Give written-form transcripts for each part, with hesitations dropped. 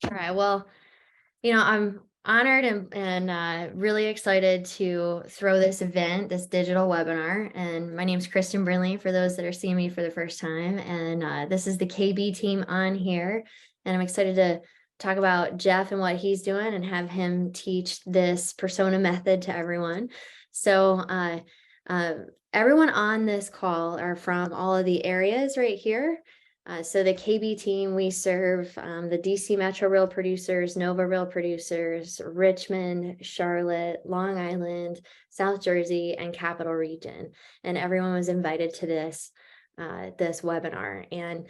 All right. Well, I'm honored and really excited to throw this event, this digital webinar. And my name is Kristen Brinley for those that are seeing me for the first time. And this is the KB team on here. And I'm excited to talk about Jeff and what he's doing and have him teach this persona method to everyone. So uh, everyone on this call are from all of the areas right here. So the KB team, we serve the DC Metro Rail producers, Nova Rail producers, Richmond, Charlotte, Long Island, South Jersey, and Capital Region. And everyone was invited to this webinar. And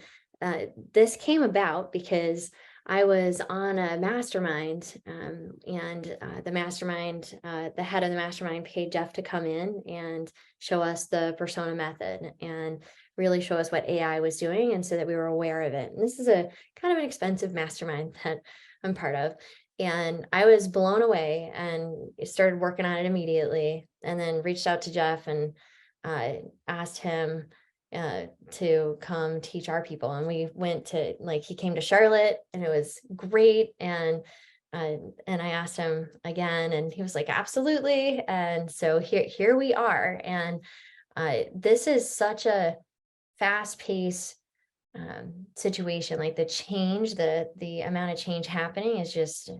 this came about because I was on a mastermind, and the head of the mastermind paid Jeff to come in and show us the persona method and really show us what AI was doing, and so that we were aware of it. And this is a kind of an expensive mastermind that I'm part of. And I was blown away and started working on it immediately, and then reached out to Jeff and asked him to come teach our people. And we went to, he came to Charlotte, and it was great. And I asked him again, and he was like, absolutely. And so here we are. And this is such a fast-paced situation. Like the amount of change happening is just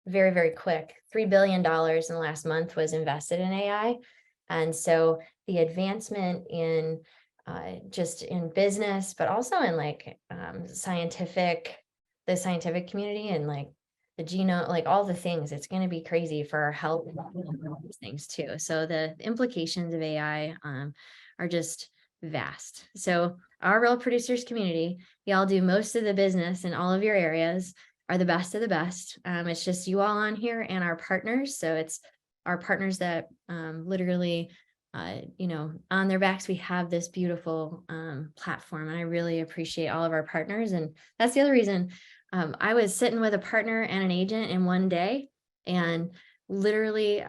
very, very quick. $3 billion in the last month was invested in AI. And so the advancement in just in business, but also in the scientific community, and the genome, all the things, it's going to be crazy for our health and all these things too. So the implications of AI are just vast. So our Real Producers community, y'all do most of the business in all of your areas, are the best of the best. It's just you all on here and our partners. So it's our partners that literally on their backs, we have this beautiful platform. And I really appreciate all of our partners. And that's the other reason I was sitting with a partner and an agent in one day, and literally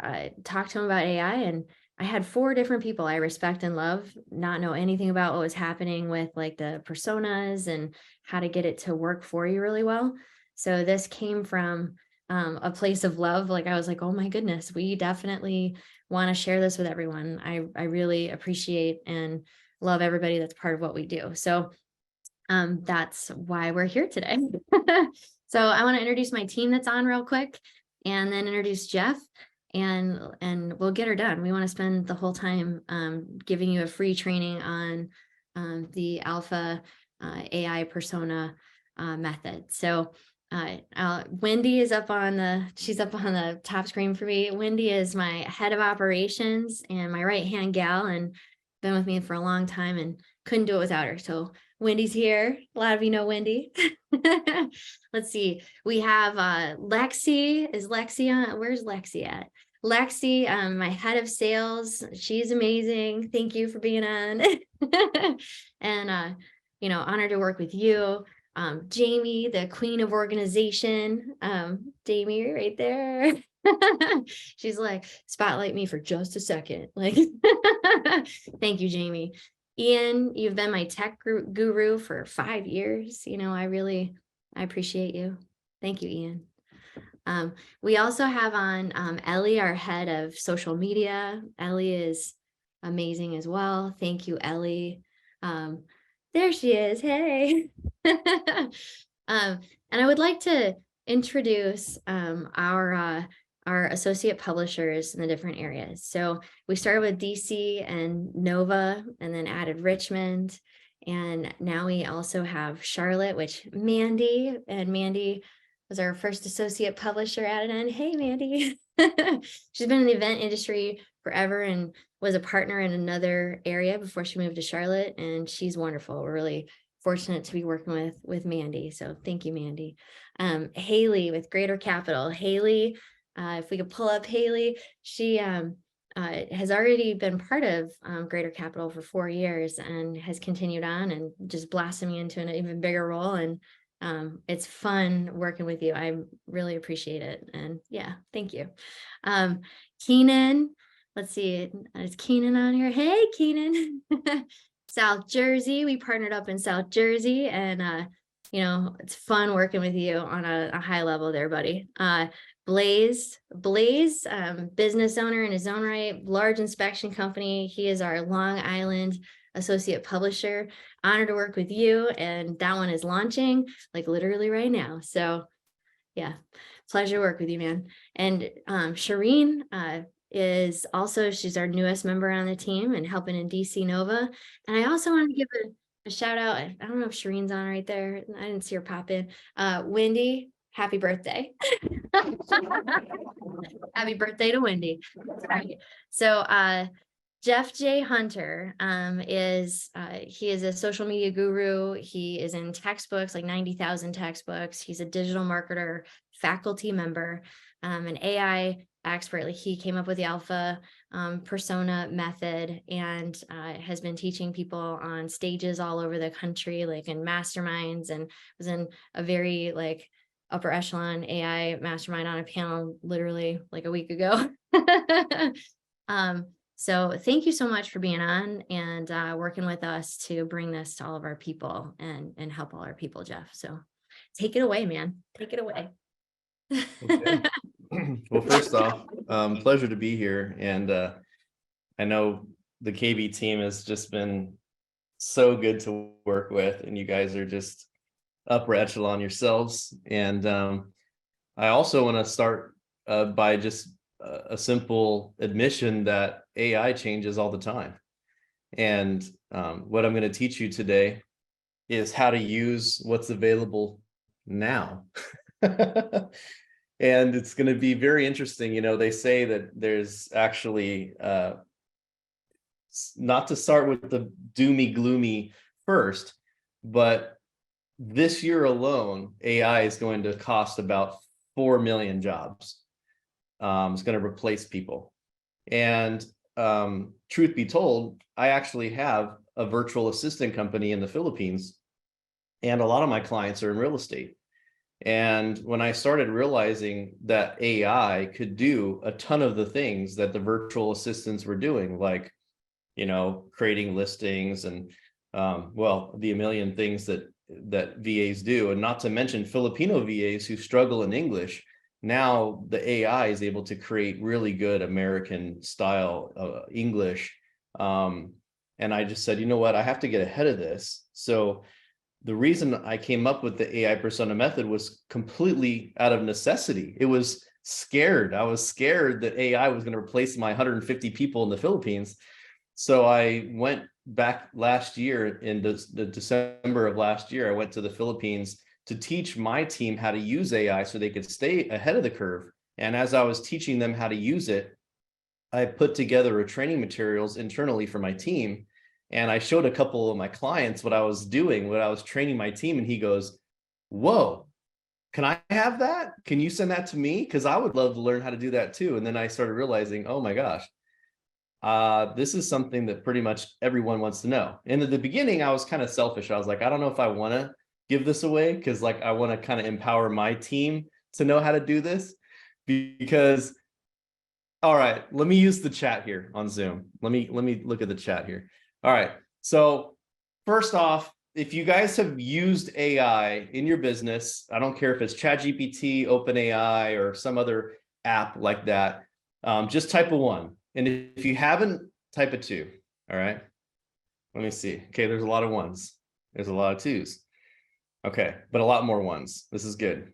talked to him about AI. And I had 4 different people I respect and love not know anything about what was happening with the personas and how to get it to work for you really well. So this came from a place of love. I was like, oh my goodness, we definitely want to share this with everyone. I really appreciate and love everybody that's part of what we do. So that's why we're here today. So I want to introduce my team that's on real quick, and then introduce Jeff, and we'll get her done. We want to spend the whole time giving you a free training on the Alpha AI persona method. So Wendy is she's up on the top screen for me. Wendy is my head of operations and my right hand gal, and been with me for a long time, and couldn't do it without her. So Wendy's here. A lot of you know Wendy. Let's see. We have Lexi. Is Lexi on? Where's Lexi at? Lexi, my head of sales. She's amazing. Thank you for being on. And honored to work with you. Jamie, the queen of organization. Jamie, right there. She's like, spotlight me for just a second. Thank you, Jamie. Ian, you've been my tech guru for 5 years. I appreciate you. Thank you, Ian. We also have on Ellie, our head of social media. Ellie is amazing as well. Thank you, Ellie. There she is. Hey. And I would like to introduce our associate publishers in the different areas. So we started with DC and Nova, and then added Richmond. And now we also have Charlotte, which Mandy was our first associate publisher added in. Hey, Mandy. She's been in the event industry forever and was a partner in another area before she moved to Charlotte. And she's wonderful. We're really fortunate to be working with Mandy. So thank you, Mandy. Haley with Greater Capital. Haley, if we could pull up Haley, she has already been part of Greater Capital for 4 years and has continued on and just blossoming into an even bigger role. And it's fun working with you. I really appreciate it. And yeah, thank you. Keenan, let's see, is Keenan on here? Hey, Keenan. South Jersey, we partnered up in South Jersey, and it's fun working with you on a high level there, buddy. Blaze, business owner in his own right, large inspection company. He is our Long Island associate publisher. Honored to work with you. And that one is launching like literally right now. So yeah, pleasure to work with you, man. And Shireen she's our newest member on the team and helping in DC Nova. And I also want to give a shout out. I don't know if Shireen's on right there. I didn't see her pop in. Wendy, happy birthday. Happy birthday to Wendy. Right. So Jeff J. Hunter he is a social media guru. He is in textbooks, like 90,000 textbooks. He's a digital marketer, faculty member, an AI expert. Like he came up with the alpha persona method and has been teaching people on stages all over the country, like in masterminds, and was in a very like upper echelon AI mastermind on a panel literally like a week ago. So thank you so much for being on and working with us to bring this to all of our people and help all our people, Jeff. So take it away, man. Take it away. Okay. Well, first off, pleasure to be here. And I know the KB team has just been so good to work with, and you guys are just upper echelon yourselves. And I also want to start by just a simple admission that AI changes all the time. And what I'm going to teach you today is how to use what's available now. And it's going to be very interesting. They say that there's actually, not to start with the doomy gloomy first, but this year alone, AI is going to cost about 4 million jobs. It's going to replace people. And truth be told, I actually have a virtual assistant company in the Philippines, and a lot of my clients are in real estate. And when I started realizing that AI could do a ton of the things that the virtual assistants were doing, like, creating listings and, the a million things that VAs do, and not to mention Filipino VAs who struggle in English. Now the AI is able to create really good American style English. And I just said, you know what, I have to get ahead of this. So the reason I came up with the AI persona method was completely out of necessity. It was scared. I was scared that AI was going to replace my 150 people in the Philippines. So I went back last year in the December of last year, I went to the Philippines to teach my team how to use AI so they could stay ahead of the curve. And as I was teaching them how to use it, I put together a training materials internally for my team. And I showed a couple of my clients what I was doing, what I was training my team. And he goes, whoa, can I have that? Can you send that to me? Because I would love to learn how to do that too. And then I started realizing, oh my gosh, this is something that pretty much everyone wants to know. And at the beginning, I was kind of selfish. I was like, I don't know if I want to give this away, because like I want to kind of empower my team to know how to do this. Because, all right, let me use the chat here on Zoom. Let me look at the chat here. All right. So first off, if you guys have used AI in your business, I don't care if it's ChatGPT, OpenAI, or some other app like that, just type a 1. And if you haven't, type a 2. All right. Let me see. Okay, there's a lot of 1s. There's a lot of 2s. Okay, but a lot more 1s. This is good.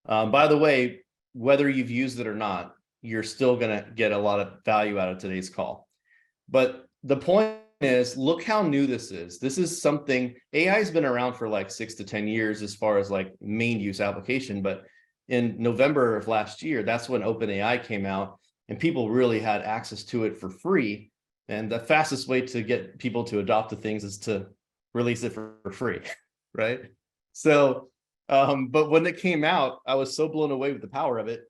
By the way, whether you've used it or not, you're still going to get a lot of value out of today's call. But the point is, look how new this is. This is something, AI has been around for like 6 to 10 years as far as like main use application. But in November of last year, that's when OpenAI came out and people really had access to it for free. And the fastest way to get people to adopt the things is to release it for free, right? So, but when it came out, I was so blown away with the power of it.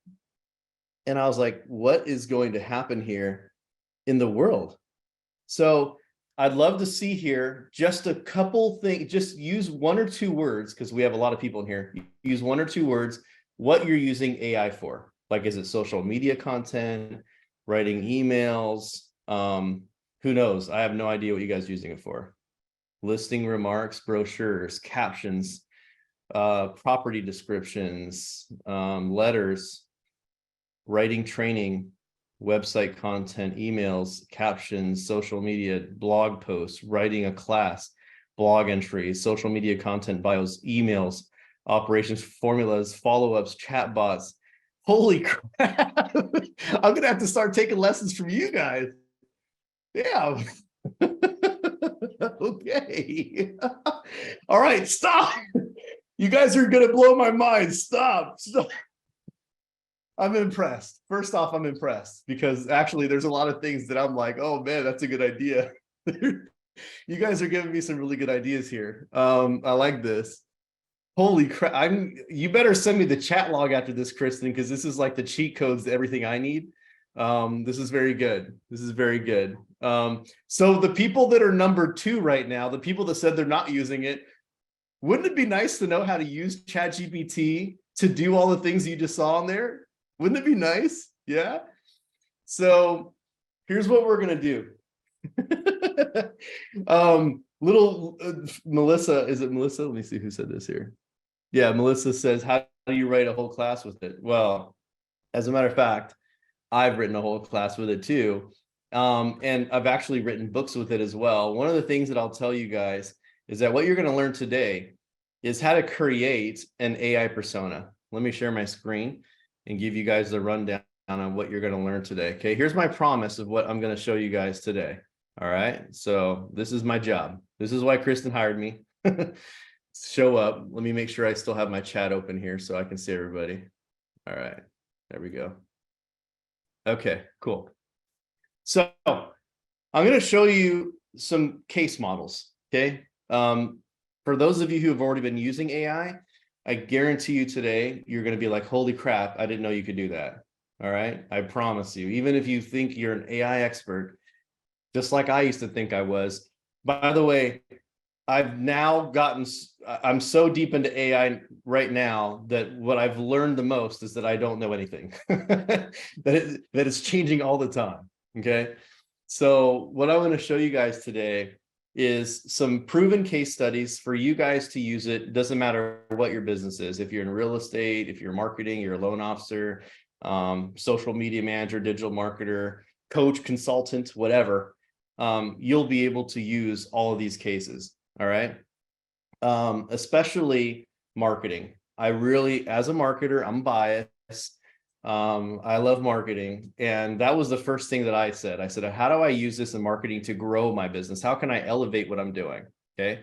And I was like, what is going to happen here in the world? So I'd love to see here just a couple things, just use 1 or 2 words, because we have a lot of people in here. Use 1 or 2 words, what you're using AI for. Like, is it social media content, writing emails? Who knows? I have no idea what you guys are using it for. listing remarks, brochures, captions, property descriptions, letters, writing training, website content, emails, captions, social media, blog posts, writing a class, blog entries, social media content, bios, emails, operations formulas, follow-ups, chatbots. Holy crap. I'm gonna have to start taking lessons from you guys. Yeah. Okay. All right, stop. You guys are gonna blow my mind. Stop. I'm impressed. First off, I'm impressed because actually there's a lot of things that I'm like, oh man, that's a good idea. You guys are giving me some really good ideas here. I like this. Holy crap. You better send me the chat log after this, Kristen, because this is like the cheat codes to everything I need. This is very good. This is very good. So the people that are number 2 right now, the people that said they're not using it, wouldn't it be nice to know how to use ChatGPT to do all the things you just saw on there? Wouldn't it be nice? Yeah. So here's what we're gonna do. Melissa, is it Melissa? Let me see who said this here. Yeah, Melissa says, how do you write a whole class with it? Well, as a matter of fact, I've written a whole class with it too. And I've actually written books with it as well. One of the things that I'll tell you guys is that what you're going to learn today is how to create an AI persona. Let me share my screen and give you guys the rundown on what you're going to learn today. Okay, here's my promise of what I'm going to show you guys today. All right, so this is my job. This is why Kristen hired me. Show up. Let me make sure I still have my chat open here so I can see everybody. All right, there we go. Okay, cool. So I'm going to show you some case models. Okay. For those of you who have already been using AI, I guarantee you today, you're going to be like, holy crap, I didn't know you could do that. All right. I promise you, even if you think you're an AI expert, just like I used to think I was. By the way, I've now gotten, I'm so deep into AI right now that what I've learned the most is that I don't know anything, that it's changing all the time. Okay. So what I want to show you guys today is some proven case studies for you guys to use it. Doesn't matter what your business is. If you're in real estate, if you're marketing, you're a loan officer, social media manager, digital marketer, coach, consultant, whatever, you'll be able to use all of these cases. All right. Especially marketing. I really, as a marketer, I'm biased. I love marketing. And that was the first thing that I said. I said, how do I use this in marketing to grow my business? How can I elevate what I'm doing? Okay.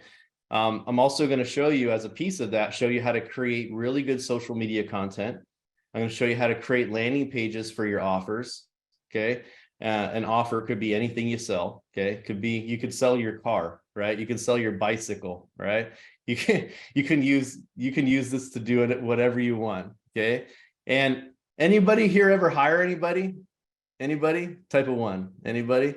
I'm also going to show you, as a piece of that, show you how to create really good social media content. I'm going to show you how to create landing pages for your offers. Okay. An offer could be anything you sell. Okay. It could be, you could sell your car, right? You can sell your bicycle, right? You can use this to do it whatever you want. Okay. And anybody here ever hire anybody? Anybody? Type of 1. Anybody?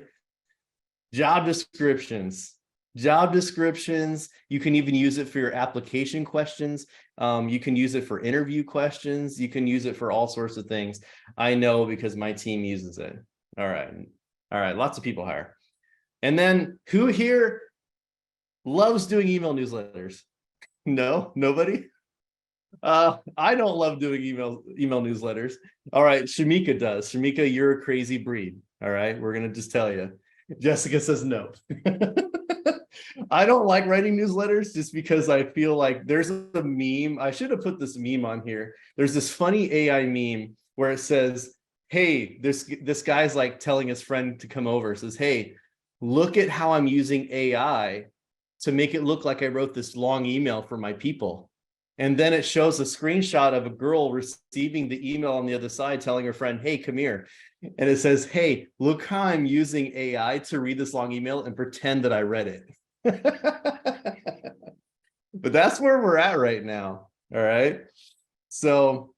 Job descriptions. Job descriptions. You can even use it for your application questions. You can use it for interview questions. You can use it for all sorts of things. I know because my team uses it. All right. All right. Lots of people hire. And then who here loves doing email newsletters? No, nobody? I don't love doing email newsletters. All right, Shamika does. Shamika, you're a crazy breed. All right, we're gonna just tell you. Jessica says no. I don't like writing newsletters just because I feel like there's a meme. I should have put this meme on here. There's this funny AI meme where it says, hey, this guy's like telling his friend to come over. It says, hey, look at how I'm using AI to make it look like I wrote this long email for my people. And then it shows a screenshot of a girl receiving the email on the other side telling her friend, hey, come here. And it says, hey, look how I'm using AI to read this long email and pretend that I read it. But that's where we're at right now. All right. So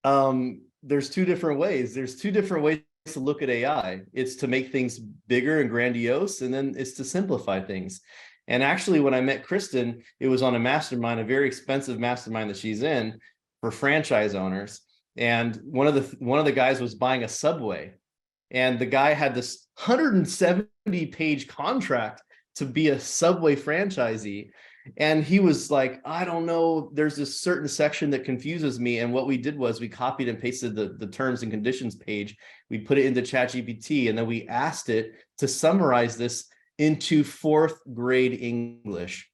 there's 2 different ways. There's 2 different ways to look at AI. It's to make things bigger and grandiose, and then it's to simplify things. And actually, when I met Kristen, it was on a mastermind, a very expensive mastermind that she's in for franchise owners. And one of the guys was buying a Subway, and the guy had this 170-page contract to be a Subway franchisee. And he was like, I don't know, there's this certain section that confuses me. And what we did was we copied and pasted the terms and conditions page. We put it into ChatGPT, and then we asked it to summarize this into 4th grade English.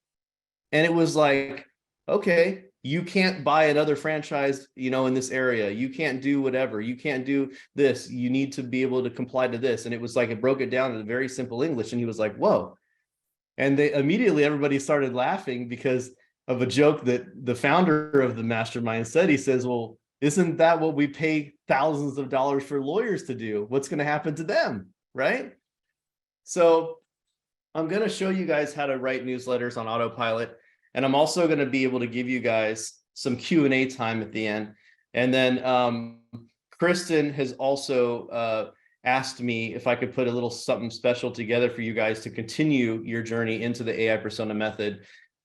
And it was like, okay, you can't buy another franchise, in this area. You can't do whatever. You can't do this. You need to be able to comply to this. And it was like, it broke it down in very simple English. And he was like, whoa. And everybody started laughing because of a joke that the founder of the mastermind said. He says, well, isn't that what we pay thousands of dollars for lawyers to do? What's going to happen to them? Right? So I'm going to show you guys how to write newsletters on autopilot. And I'm also going to be able to give you guys some Q&A time at the end. And then Kristen has also asked me if I could put a little something special together for you guys to continue your journey into the AI persona method.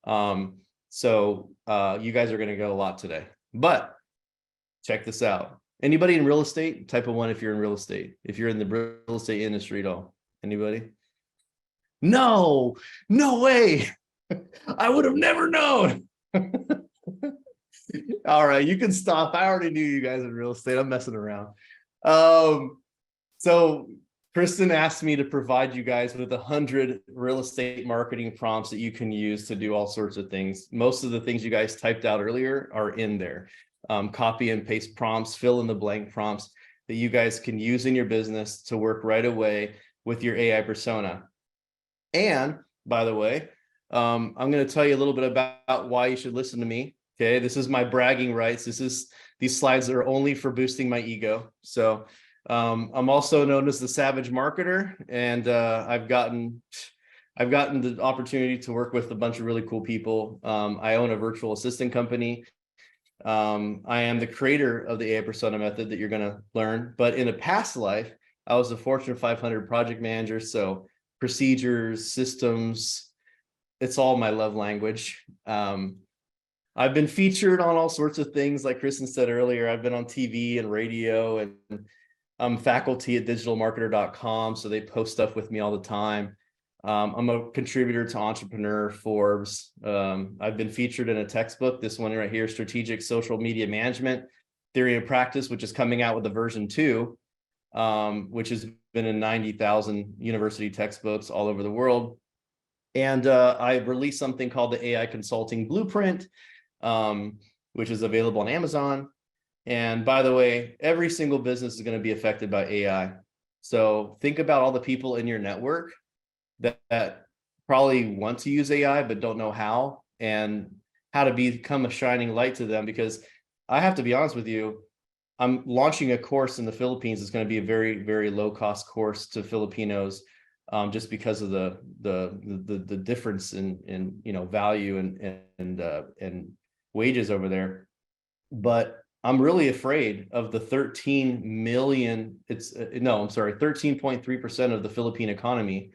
So you guys are going to get a lot today. But check this out. Anybody in real estate? Type of 1 if you're in real estate. If you're in the real estate industry at all. Anybody? No way. I would have never known. All right, you can stop. I already knew you guys in real estate. I'm messing around. So Kristen asked me to provide you guys with 100 real estate marketing prompts that you can use to do all sorts of things. Most of the things you guys typed out earlier are in there. Copy and paste prompts, fill in the blank prompts that you guys can use in your business to work right away with your AI persona. And by the way, I'm going to tell you a little bit about why you should listen to me. Okay, this is my bragging rights. These slides are only for boosting my ego. So I'm also known as the Savage Marketer, and I've gotten the opportunity to work with a bunch of really cool people. I own a virtual assistant company. I am the creator of the AI persona method that you're going to learn. But in a past life, I was a Fortune 500 project manager. So procedures, systems, it's all my love language. I've been featured on all sorts of things. Like Kristen said earlier, I've been on TV and radio, and I'm faculty at digitalmarketer.com. So they post stuff with me all the time. I'm a contributor to Entrepreneur, Forbes. I've been featured in a textbook, this one right here, Strategic Social Media Management, Theory and Practice, which is coming out with a version 2, which has been in 90,000 university textbooks all over the world. And I released something called the AI Consulting Blueprint, which is available on Amazon. And by the way, every single business is going to be affected by AI. So think about all the people in your network that probably want to use AI, but don't know how, and how to become a shining light to them. Because I have to be honest with you, I'm launching a course in the Philippines. It's going to be a very, very low cost course to Filipinos, just because of the difference in value and wages over there. But I'm really afraid of the 13 million. 13.3% of the Philippine economy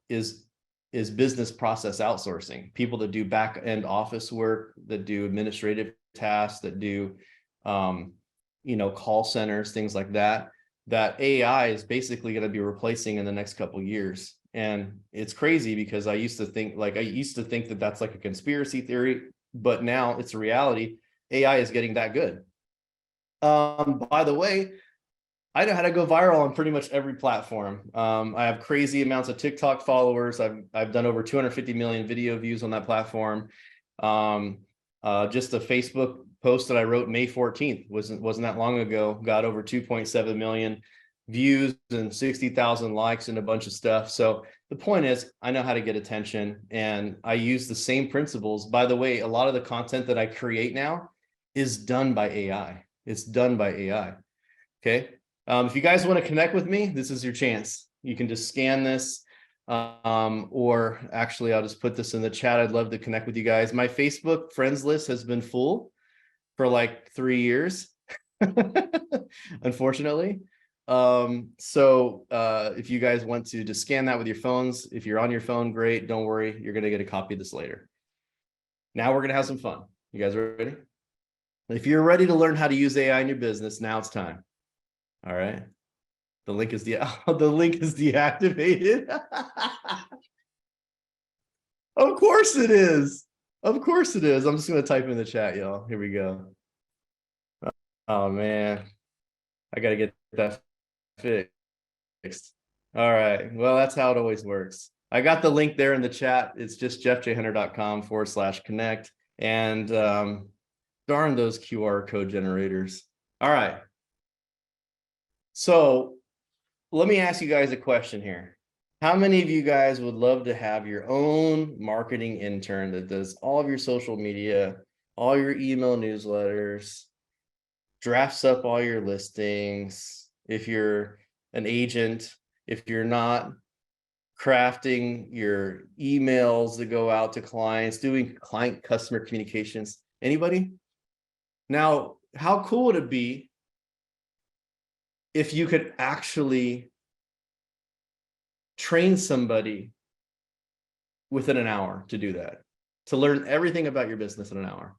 is business process outsourcing. People that do back end office work, that do administrative tasks, that do call centers, things like that AI is basically going to be replacing in the next couple of years. And it's crazy because I used to think that that's like a conspiracy theory, but now it's a reality. AI is getting that good. By the way, I know how to go viral on pretty much every platform. I have crazy amounts of TikTok followers. I've done over 250 million video views on that platform. Just a Facebook post that I wrote May 14th wasn't that long ago, got over 2.7 million views and 60,000 likes and a bunch of stuff. So the point is, I know how to get attention, and I use the same principles. By the way, a lot of the content that I create now is done by AI. It's done by AI. Okay. If you guys want to connect with me, this is your chance. You can just scan this, or actually I'll just put this in the chat. I'd love to connect with you guys. My Facebook friends list has been full for like 3 years, unfortunately. So if you guys want to just scan that with your phones, if you're on your phone, great. Don't worry, you're going to get a copy of this later. Now we're going to have some fun. You guys ready? If you're ready to learn how to use AI in your business, now it's time. All right. The link is the link is deactivated. Of course it is. Of course it is. I'm just gonna type in the chat, y'all. Here we go. Oh man, I gotta get that fixed. All right. Well, that's how it always works. I got the link there in the chat. It's just jeffjhunter.com/connect. And darn those QR code generators. All right. So let me ask you guys a question here. How many of you guys would love to have your own marketing intern that does all of your social media, all your email newsletters, drafts up all your listings? If you're an agent, if you're not, crafting your emails that go out to clients, doing client customer communications. Anybody? Now, how cool would it be if you could actually train somebody within an hour to do that, to learn everything about your business in an hour?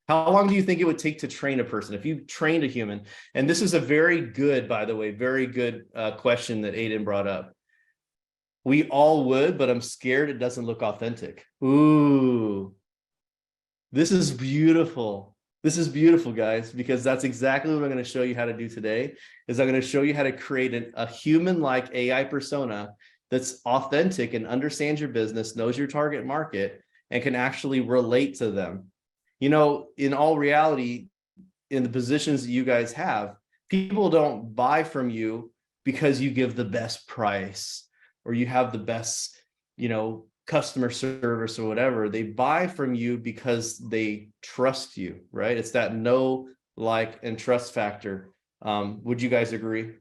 How long do you think it would take to train a person if you trained a human? And this is a very good, by the way, very good question that Aiden brought up. We all would, but I'm scared it doesn't look authentic. Ooh, this is beautiful. This is beautiful, guys, because that's exactly what I'm going to show you how to do today. Is I'm going to show you how to create a human-like AI persona that's authentic and understands your business, knows your target market, and can actually relate to them. You know, in all reality, in the positions that you guys have, people don't buy from you because you give the best price or you have the best, you know, customer service or whatever. They buy from you because they trust you, right? It's that know, like, and trust factor. Would you guys agree?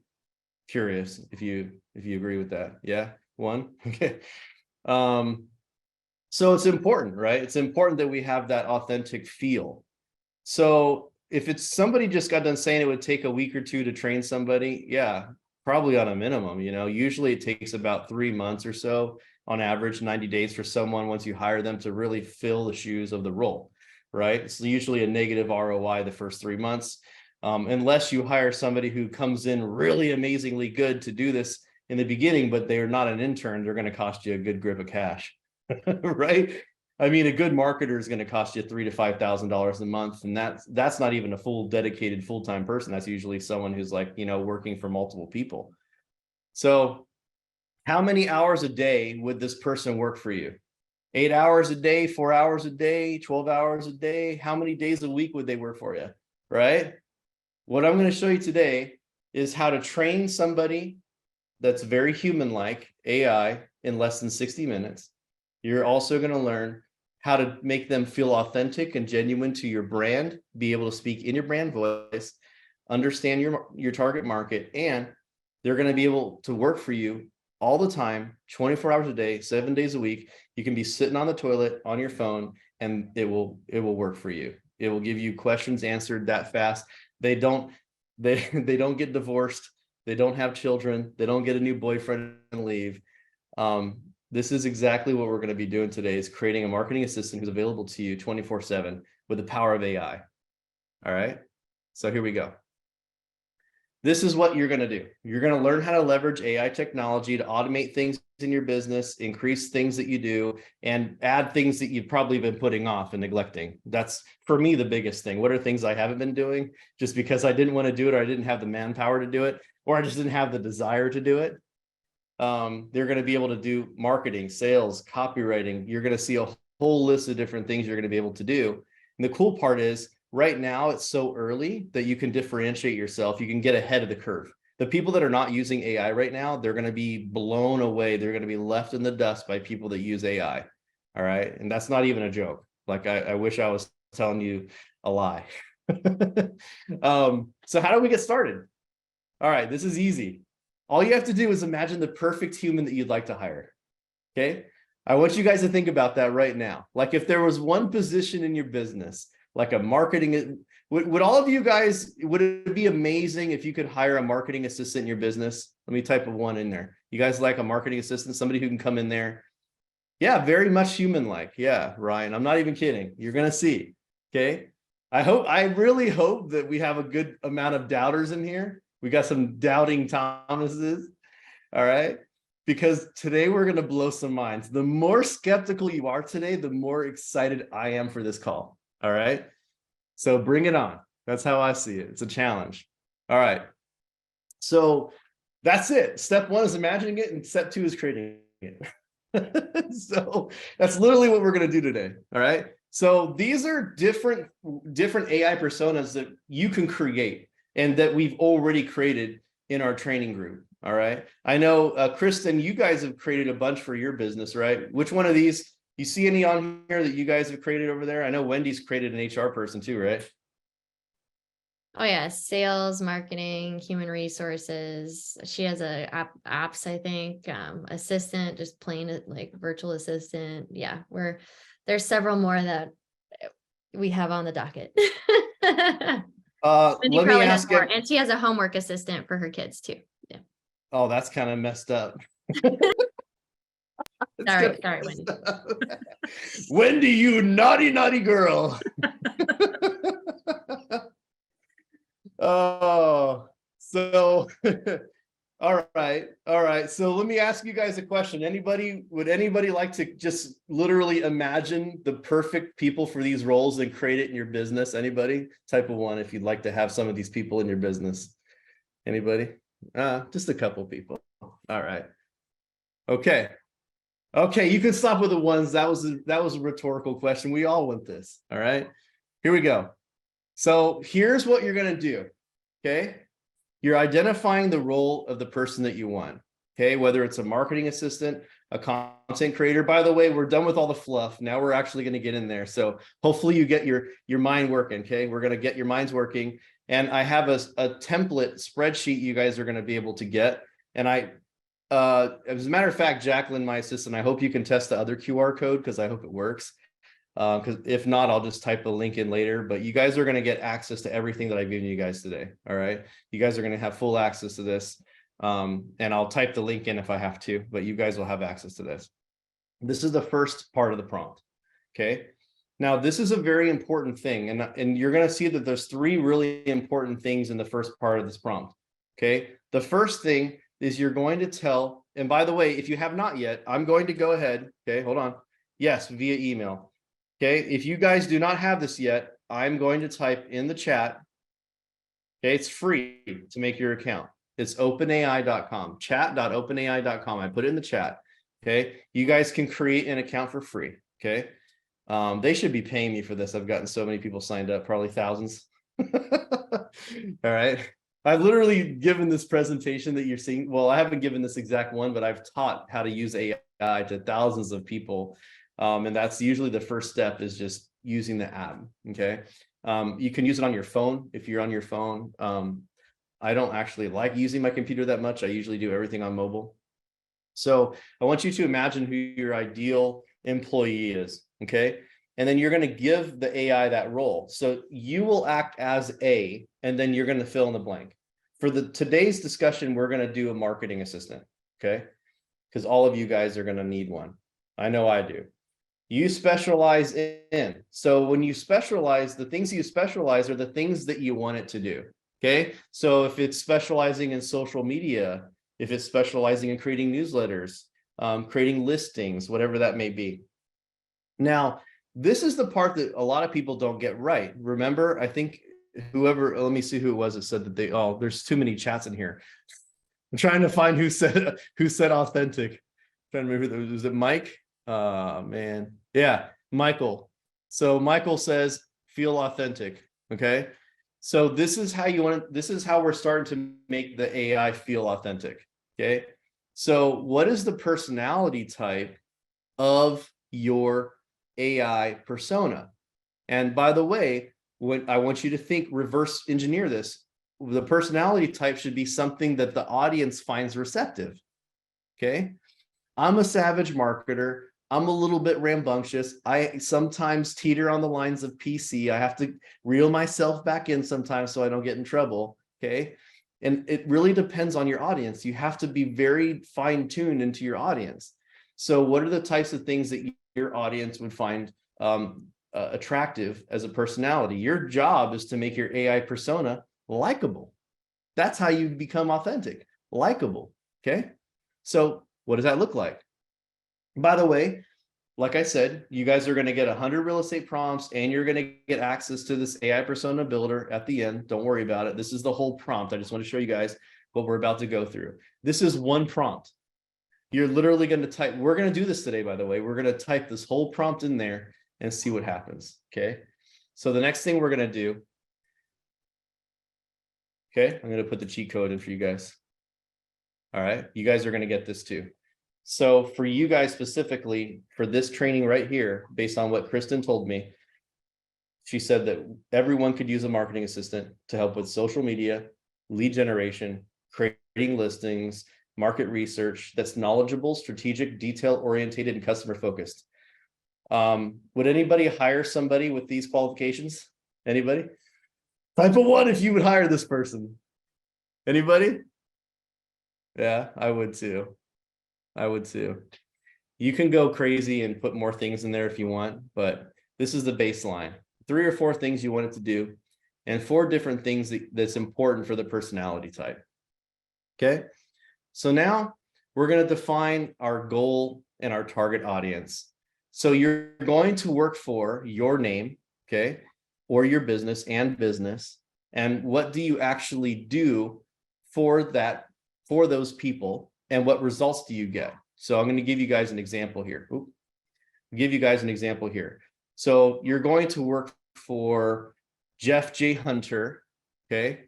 Curious if you agree with that. Yeah, one. Okay. So it's important, right? It's important that we have that authentic feel. So if it's somebody just got done saying it would take a week or two to train somebody, yeah, probably on a minimum. You know, usually it takes about 3 months or so, on average 90 days for someone, once you hire them, to really fill the shoes of the role, right? It's usually a negative ROI the first 3 months, unless you hire somebody who comes in really amazingly good to do this in the beginning, but they're not an intern. They're going to cost you a good grip of cash. Right? I mean, a good marketer is going to cost you $3,000 to $5,000 a month, and that's not even a full dedicated full-time person. That's usually someone who's, like, you know, working for multiple people. So how many hours a day would this person work for you? 8 hours a day, 4 hours a day, 12 hours a day? How many days a week would they work for you? Right? What I'm going to show you today is how to train somebody that's very human-like, AI, in less than 60 minutes. You're also going to learn how to make them feel authentic and genuine to your brand, be able to speak in your brand voice, understand your target market, and they're going to be able to work for you all the time, 24 hours a day, 7 days a week. You can be sitting on the toilet on your phone and it will work for you. It will give you questions answered that fast. They don't get divorced. They don't have children. They don't get a new boyfriend and leave. This is exactly what we're going to be doing today, is creating a marketing assistant who's available to you 24/7 with the power of AI. All right. So here we go. This is what you're going to do. You're going to learn how to leverage AI technology to automate things in your business, increase things that you do, and add things that you've probably been putting off and neglecting. That's, for me, the biggest thing. What are things I haven't been doing just because I didn't want to do it, or I didn't have the manpower to do it, or I just didn't have the desire to do it? They're going to be able to do marketing, sales, copywriting. You're going to see a whole list of different things you're going to be able to do. And the cool part is, right now it's so early that you can differentiate yourself. You can get ahead of the curve. The people that are not using AI right now, they're going to be blown away. They're going to be left in the dust by people that use AI. All right. And that's not even a joke. Like, I wish I was telling you a lie. So how do we get started? All right. This is easy. All you have to do is imagine the perfect human that you'd like to hire. Okay. I want you guys to think about that right now. Like, if there was one position in your business, like a marketing, would all of you guys, would it be amazing if you could hire a marketing assistant in your business? Let me type a 1 in there. You guys like a marketing assistant, somebody who can come in there? Yeah, very much human-like. Yeah, Ryan, I'm not even kidding. You're going to see. Okay. I really hope that we have a good amount of doubters in here. We got some doubting Thomases. All right. Because today we're going to blow some minds. The more skeptical you are today, the more excited I am for this call. All right. So bring it on. That's how I see it. It's a challenge. All right. So that's it. Step one is imagining it, and step two is creating it. So that's literally what we're going to do today. All right. So these are different AI personas that you can create and that we've already created in our training group. All right. I know, Kristen, you guys have created a bunch for your business, right? Which one of these, you see any on here that you guys have created over there? I know Wendy's created an HR person too, right? Oh yeah, sales, marketing, human resources. She has apps, I think, assistant, just plain like virtual assistant. Yeah, there's several more that we have on the docket. Wendy Let me probably has ask more, you. and she has a homework assistant for her kids too. Yeah. Oh, that's kind of messed up. Sorry, Wendy. Wendy, you naughty, naughty girl. Oh, so all right. So let me ask you guys a question. Would anybody like to just literally imagine the perfect people for these roles and create it in your business? Anybody? Type of one if you'd like to have some of these people in your business. Anybody? Just a couple people. All right. Okay. Okay, you can stop with the ones. That was a rhetorical question. We all want this. All right. Here we go. So here's what you're going to do. Okay. You're identifying the role of the person that you want. Okay. Whether it's a marketing assistant, a content creator. By the way, we're done with all the fluff. Now we're actually going to get in there. So hopefully you get your mind working. Okay. We're going to get your minds working. And I have a template spreadsheet you guys are going to be able to get. And as a matter of fact, Jacqueline, my assistant, I hope you can test the other QR code because I hope it works. Because if not, I'll just type the link in later. But you guys are going to get access to everything that I've given you guys today. All right. You guys are going to have full access to this. And I'll type the link in if I have to, but you guys will have access to this. This is the first part of the prompt. Okay. Now, this is a very important thing. And you're going to see that there's three really important things in the first part of this prompt. Okay. The first thing is you're going to tell, and by the way, if you have not yet, I'm going to go ahead. Okay. Hold on. Yes, via email. Okay, if you guys do not have this yet, I'm going to type in the chat. Okay, it's free to make your account. It's openai.com, chat.openai.com. I put it in the chat. Okay, you guys can create an account for free. Okay, they should be paying me for this. I've gotten so many people signed up, probably thousands. All right. I've literally given this presentation that you're seeing. Well, I haven't given this exact one, but I've taught how to use AI to thousands of people. And that's usually the first step, is just using the app. Okay. You can use it on your phone if you're on your phone. I don't actually like using my computer that much. I usually do everything on mobile. So I want you to imagine who your ideal employee is. Okay. And then you're going to give the AI that role. So you will act as A, and then you're going to fill in the blank. For today's discussion, we're going to do a marketing assistant. Okay. Because all of you guys are going to need one. I know I do. You specialize in. So when you specialize, the things you specialize are the things that you want it to do. Okay. So if it's specializing in social media, if it's specializing in creating newsletters, creating listings, whatever that may be. Now, this is the part that a lot of people don't get right. Remember, I think let me see who it was that said that there's too many chats in here. I'm trying to find who said authentic. I'm trying to remember, was it Mike? Man. Yeah, Michael. So Michael says, feel authentic. Okay. So this is how we're starting to make the AI feel authentic. Okay. So what is the personality type of your AI persona? And by the way, when I want you to reverse engineer this, the personality type should be something that the audience finds receptive. Okay. I'm a savage marketer. I'm a little bit rambunctious. I sometimes teeter on the lines of PC. I have to reel myself back in sometimes so I don't get in trouble. Okay. And it really depends on your audience. You have to be very fine-tuned into your audience. So what are the types of things that your audience would find attractive as a personality? Your job is to make your AI persona likable. That's how you become authentic, likable. Okay. So what does that look like? By the way, like I said, you guys are going to get 100 real estate prompts and you're going to get access to this AI persona builder at the end. Don't worry about it. This is the whole prompt. I just want to show you guys what we're about to go through. This is one prompt. You're literally going to type, we're going to do this today, by the way. We're going to type this whole prompt in there and see what happens. Okay. So the next thing we're going to do, okay, I'm going to put the cheat code in for you guys. All right. You guys are going to get this too. So for you guys specifically, for this training right here, based on what Kristen told me, she said that everyone could use a marketing assistant to help with social media, lead generation, creating listings, market research that's knowledgeable, strategic, detail-oriented, and customer-focused. Would anybody hire somebody with these qualifications? Anybody? Type of one if you would hire this person. Anybody? Yeah, I would too. I would too. You can go crazy and put more things in there if you want, but this is the baseline. 3 or 4 things you want it to do, and 4 different things that's important for the personality type. Okay. So now we're going to define our goal and our target audience. So you're going to work for your name, okay, or your business. And what do you actually do for that, for those people, and what results do you get? So I'm going to give you guys an example here. So you're going to work for Jeff J. Hunter, okay?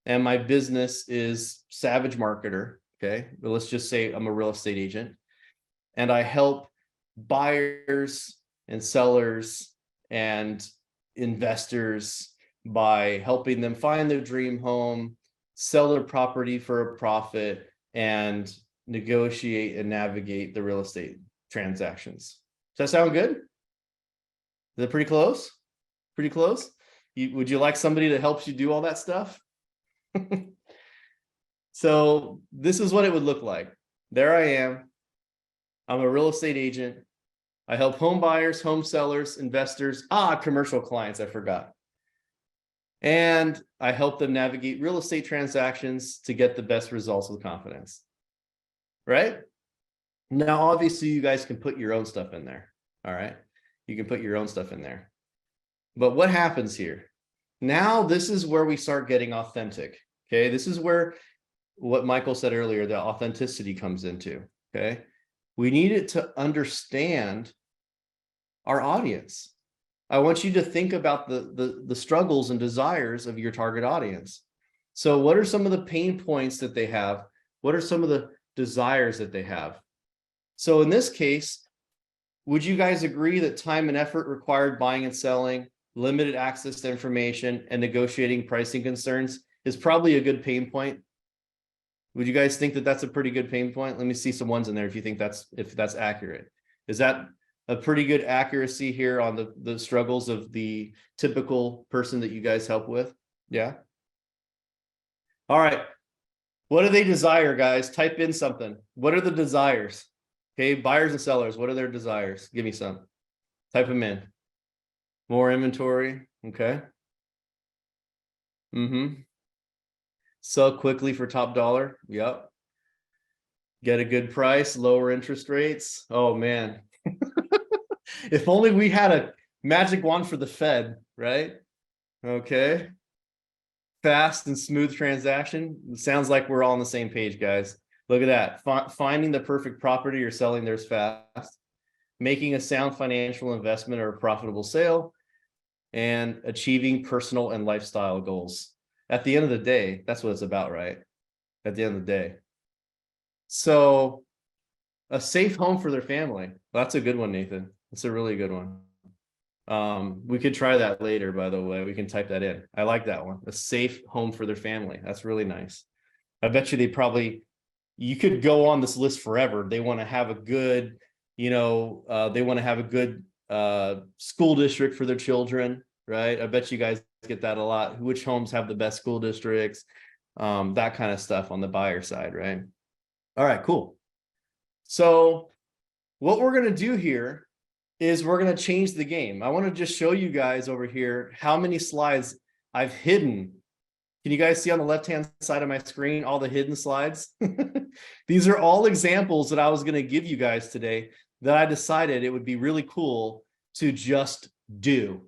And my business is Savage Marketer, okay? But let's just say I'm a real estate agent and I help buyers and sellers and investors by helping them find their dream home, sell their property for a profit, and negotiate and navigate the real estate transactions. Does that sound good? Is that pretty close? Pretty close? Would you like somebody that helps you do all that stuff? So this is what it would look like. There I am. I'm a real estate agent. I help home buyers, home sellers, investors, commercial clients, I forgot. And I help them navigate real estate transactions to get the best results with confidence. Right? Now, obviously, you guys can put your own stuff in there. All right. You can put your own stuff in there. But what happens here? Now, this is where we start getting authentic. Okay. This is where what Michael said earlier, the authenticity comes into. Okay. We need it to understand our audience. I want you to think about the struggles and desires of your target audience. So what are some of the pain points that they have? What are some of the desires that they have? So in this case, would you guys agree that time and effort required buying and selling, limited access to information, and negotiating pricing concerns is probably a good pain point? Would you guys think that that's a pretty good pain point? Let me see some ones in there if you think if that's accurate. Is that a pretty good accuracy here on the struggles of the typical person that you guys help with? Yeah. All right. What do they desire, guys? Type in something. What are the desires? Okay, buyers and sellers, what are their desires? Give me some. Type them in. More inventory. Okay. Sell quickly for top dollar. Yep. Get a good price, lower interest rates. Oh man. If only we had a magic wand for the Fed, right? Okay. Fast and smooth transaction. It sounds like we're all on the same page, guys. Look at that. Finding the perfect property or selling theirs fast. Making a sound financial investment or a profitable sale. And achieving personal and lifestyle goals. At the end of the day, that's what it's about, right? At the end of the day. So a safe home for their family. That's a good one, Nathan. That's a really good one. We could try that later, by the way. We can type that in. I like that one. A safe home for their family. That's really nice. I bet you you could go on this list forever. They want to have a good, they want to have a good school district for their children, right? I bet you guys get that a lot. Which homes have the best school districts? That kind of stuff on the buyer side, right? All right, cool. So what we're going to do here is we're going to change the game. I want to just show you guys over here how many slides I've hidden Can you guys see on the left-hand side of my screen all the hidden slides? These are all examples that I was going to give you guys today that I decided it would be really cool to just do.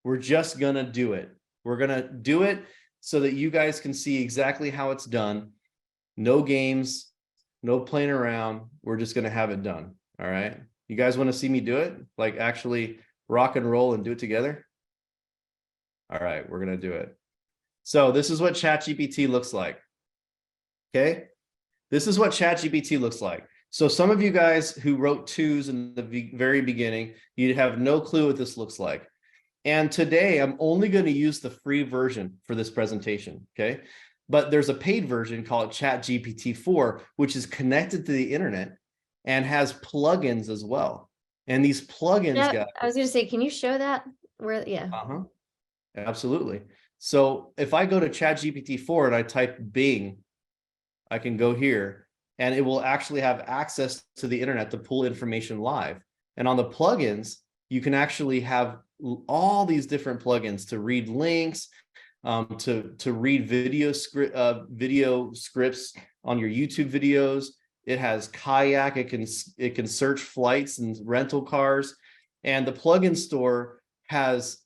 We're just going to do it. We're going to do it so that you guys can see exactly how it's done. No games, no playing around. We're just going to have it done. All right. You guys want to see me do it? Like actually rock and roll and do it together? All right, we're going to do it. So this is what ChatGPT looks like. Okay. This is what ChatGPT looks like. So some of you guys who wrote twos in the very beginning, you have no clue what this looks like. And today I'm only going to use the free version for this presentation. Okay. But there's a paid version called ChatGPT 4, which is connected to the internet and has plugins as well. And these plugins, guys, I was going to say, can you show that? Where? Yeah. Absolutely. So if I go to ChatGPT 4 and I type Bing, I can go here and it will actually have access to the internet to pull information live. And on the plugins, you can actually have all these different plugins to read links, to read video scripts on your YouTube videos. It has Kayak. It can search flights and rental cars. And the plugin store has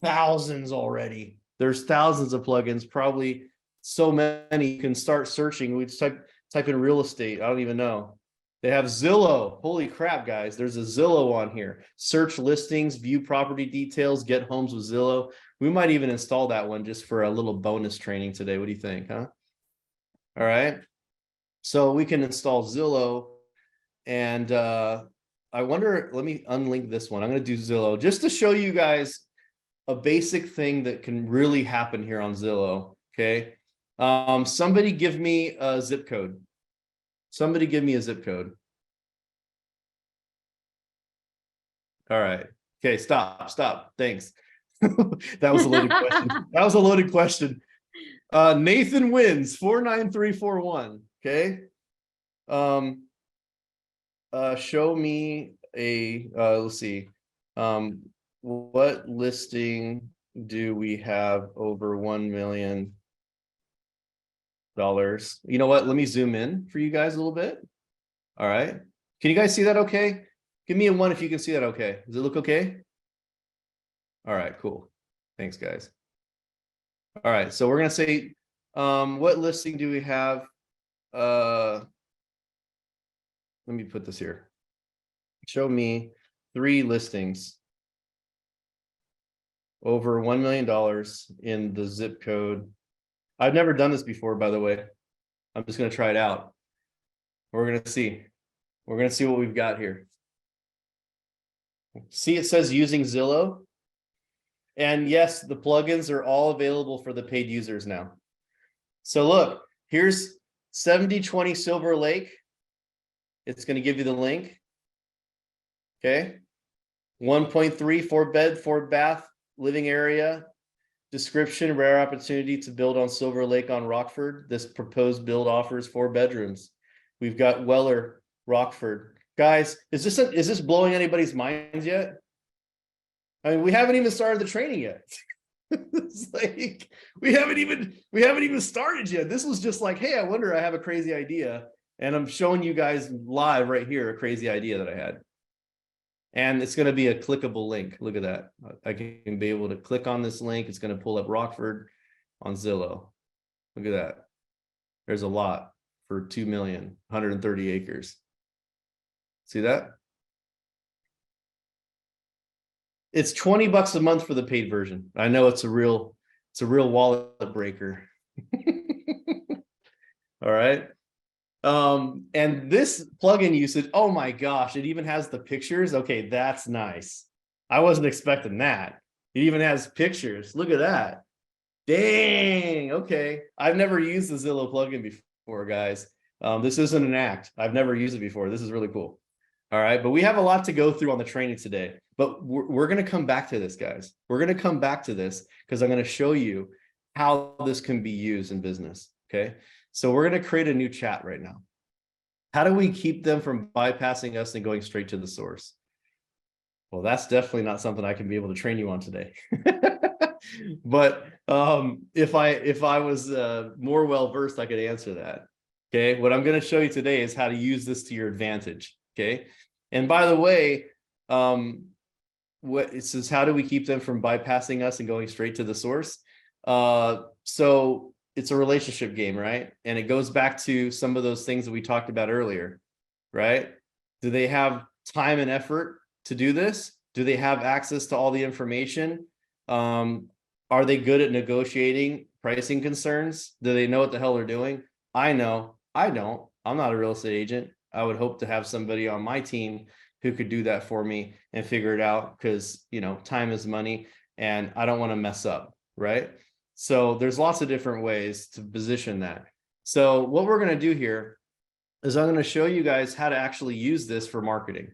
thousands already. There's thousands of plugins, probably so many. You can start searching. We just type in real estate. I don't even know. They have Zillow. Holy crap, guys. There's a Zillow on here. Search listings, view property details, get homes with Zillow. We might even install that one just for a little bonus training today. What do you think, huh? All right. So we can install Zillow. And I wonder, let me unlink this one. I'm going to do Zillow just to show you guys a basic thing that can really happen here on Zillow. Okay. Somebody give me a zip code. Somebody give me a zip code. All right. Okay. Stop. Thanks. That was a loaded question. That was a loaded question. Nathan wins 49341. Okay. Show me a, let's see. What listing do we have over $1 million? You know what? Let me zoom in for you guys a little bit. All right. Can you guys see that okay? Give me a 1 if you can see that okay. Does it look okay? All right, cool. Thanks, guys. All right, so we're going to say, what listing do we have? Let me put this here. Show me 3 listings over $1 million in the zip code. I've never done this before, by the way. I'm just going to try it out. We're going to see. We're going to see what we've got here. See, it says using Zillow. And yes, the plugins are all available for the paid users now. So look, here's 7020 Silver Lake. It's going to give you the link. Okay. 1.3, 4-bed, 4-bath living area. Description: rare opportunity to build on Silver Lake on Rockford. This proposed build offers 4 bedrooms. We've got Weller, Rockford. Guys, is this blowing anybody's minds yet? I mean, we haven't even started the training yet. It's like we haven't even started yet. This was just like, hey, I wonder, I have a crazy idea. And I'm showing you guys live right here a crazy idea that I had. And it's going to be a clickable link. Look at that. I can be able to click on this link. It's going to pull up Rockford on Zillow. Look at that. There's a lot for 2 million, 130 acres. See that? It's $20 a month for the paid version. I know it's a real wallet breaker. All right. And this plugin usage, oh my gosh, it even has the pictures. Okay, that's nice. I wasn't expecting that. It even has pictures. Look at that. Dang. Okay. I've never used the Zillow plugin before, guys. This isn't an act. I've never used it before. This is really cool. All right. But we have a lot to go through on the training today. But we're going to come back to this, guys. We're going to come back to this because I'm going to show you how this can be used in business. Okay. So we're going to create a new chat right now. How do we keep them from bypassing us and going straight to the source? Well, that's definitely not something I can be able to train you on today. But If I was more well versed, I could answer that. Okay, what I'm going to show you today is how to use this to your advantage. Okay, and by the way, what it says, how do we keep them from bypassing us and going straight to the source? So it's a relationship game, right? And it goes back to some of those things that we talked about earlier, right? Do they have time and effort to do this? Do they have access to all the information? Are they good at negotiating pricing concerns? Do they know what the hell they're doing? I know. I don't. I'm not a real estate agent. I would hope to have somebody on my team who could do that for me and figure it out, because, you know, time is money and I don't want to mess up, right? So there's lots of different ways to position that. So what we're going to do here is I'm going to show you guys how to actually use this for marketing.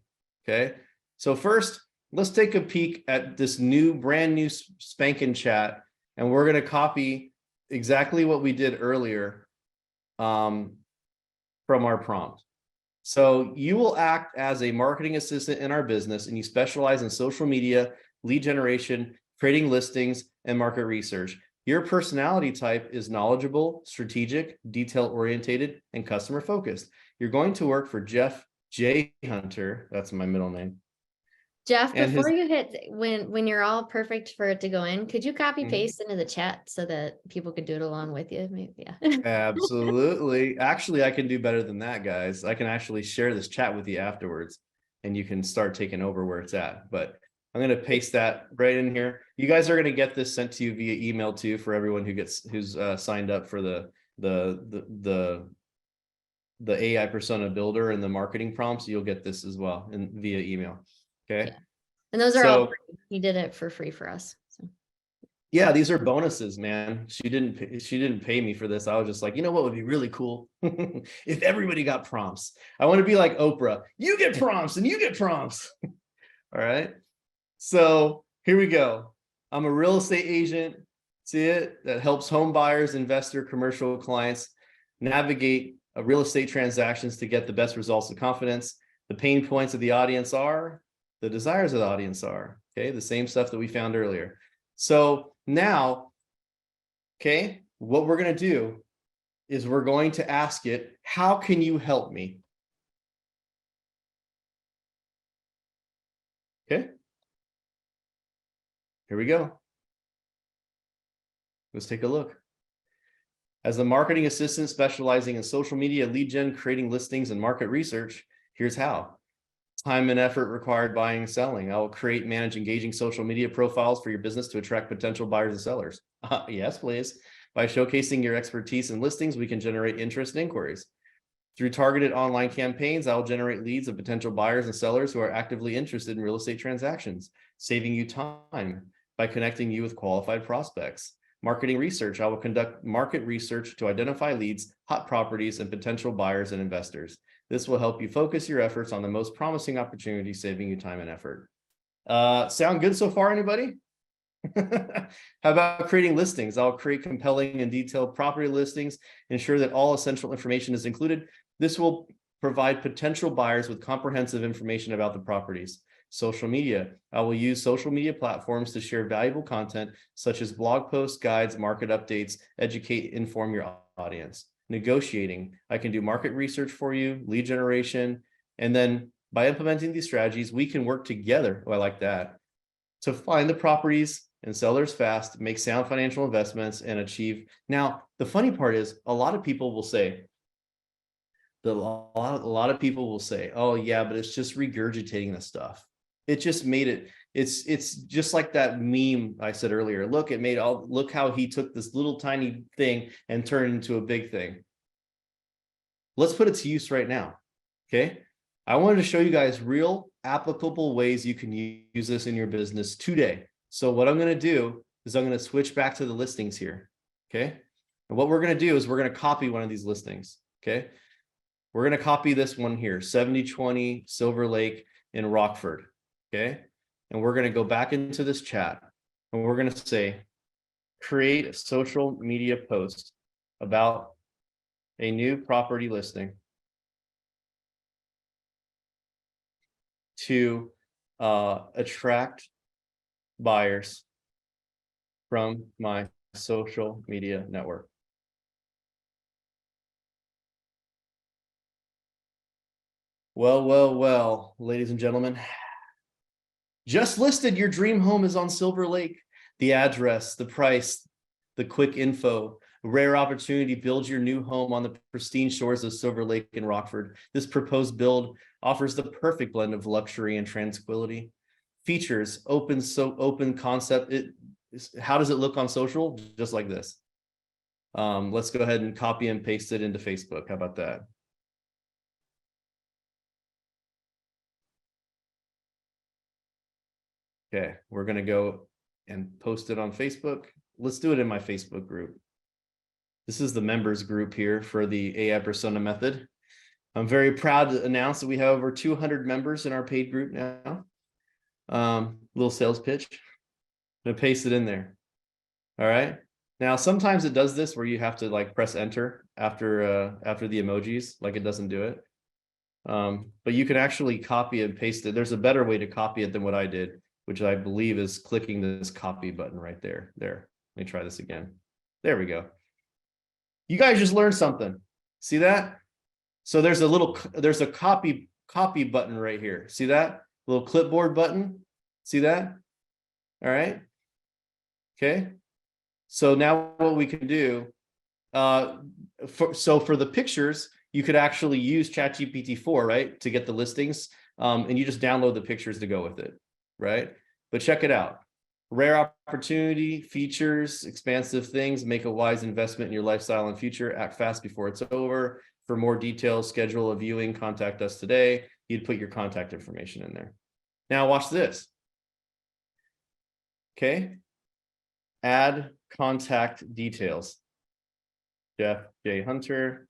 Okay. So first, let's take a peek at this brand new spanking chat, and we're going to copy exactly what we did earlier from our prompt. So you will act as a marketing assistant in our business, and you specialize in social media, lead generation, creating listings, and market research. Your personality type is knowledgeable, strategic, detail-oriented, and customer-focused. You're going to work for Jeff J. Hunter. That's my middle name. Jeff, And before his, you hit, when you're all perfect for it to go in, could you copy paste into the chat so that people could do it along with you? Maybe, yeah. Absolutely. Actually, I can do better than that, guys. I can actually share this chat with you afterwards, and you can start taking over where it's at. But I'm going to paste that right in here. You guys are going to get this sent to you via email too, for everyone who's signed up for the AI persona builder and the marketing prompts. You'll get this as well via email. Okay. Yeah. And those are all So free. He did it for free for us. So. yeah, these are bonuses, man. She didn't pay me for this. I was just like, you know what would be really cool? If everybody got prompts. I want to be like Oprah. You get prompts and you get prompts. All right. So here we go. I'm a real estate agent. See it? That helps home buyers, investor, commercial clients navigate real estate transactions to get the best results with confidence. The pain points of the audience are, the desires of the audience are, okay, the same stuff that we found earlier. So now, okay, what we're going to do is we're going to ask it, how can you help me? Okay. Here we go. Let's take a look. As a marketing assistant specializing in social media, lead gen, creating listings, and market research, here's how. Time and effort required buying and selling. I will create, manage engaging social media profiles for your business to attract potential buyers and sellers. Yes, please. By showcasing your expertise in listings, we can generate interest and inquiries. Through targeted online campaigns, I will generate leads of potential buyers and sellers who are actively interested in real estate transactions, saving you time by connecting you with qualified prospects. Marketing research, I will conduct market research to identify leads, hot properties, and potential buyers and investors. This will help you focus your efforts on the most promising opportunities, saving you time and effort. Sound good so far, anybody? How about creating listings? I'll create compelling and detailed property listings, ensure that all essential information is included. This will provide potential buyers with comprehensive information about the properties. Social media. I will use social media platforms to share valuable content such as blog posts, guides, market updates, educate, inform your audience. Negotiating. I can do market research for you, lead generation, and then by implementing these strategies, we can work together. Oh, I like that. To find the properties and sellers fast, make sound financial investments, and achieve. Now, the funny part is a lot of people will say, a lot of people will say, oh yeah, but it's just regurgitating the stuff. It just made it, it's just like that meme I said earlier. Look, look how he took this little tiny thing and turned it into a big thing. Let's put it to use right now. Okay. I wanted to show you guys real applicable ways you can use this in your business today. So what I'm going to do is I'm going to switch back to the listings here. Okay. And what we're going to do is we're going to copy one of these listings. Okay. We're going to copy this one here, 7020 Silver Lake in Rockford. Okay. And we're going to go back into this chat and we're going to say, create a social media post about a new property listing to attract buyers from my social media network. Well, ladies and gentlemen, just listed, your dream home is on Silver Lake. The address, the price, the quick info, rare opportunity, build your new home on the pristine shores of Silver Lake in Rockford. This proposed build offers the perfect blend of luxury and tranquility. Features, open concept. How does it look on social? Just like this. Let's go ahead and copy and paste it into Facebook. How about that? Okay, we're going to go and post it on Facebook. Let's do it in my Facebook group. This is the members group here for the AI persona method. I'm very proud to announce that we have over 200 members in our paid group now. Little sales pitch. I'm gonna paste it in there. All right. Now, sometimes it does this where you have to like press enter after the emojis, like it doesn't do it. But you can actually copy and paste it. There's a better way to copy it than what I did, which I believe is clicking this copy button right there. There. Let me try this again. There we go. You guys just learned something. See that? So there's a copy button right here. See that? Little clipboard button. See that? All right. Okay. So now what we can do, for the pictures, you could actually use ChatGPT-4, right, to get the listings, and you just download the pictures to go with it, right? But check it out. Rare opportunity, features, expansive things, make a wise investment in your lifestyle and future, act fast before it's over. For more details, schedule a viewing, contact us today. You'd put your contact information in there. Now watch this. Okay. Add contact details. Jeff J. Hunter,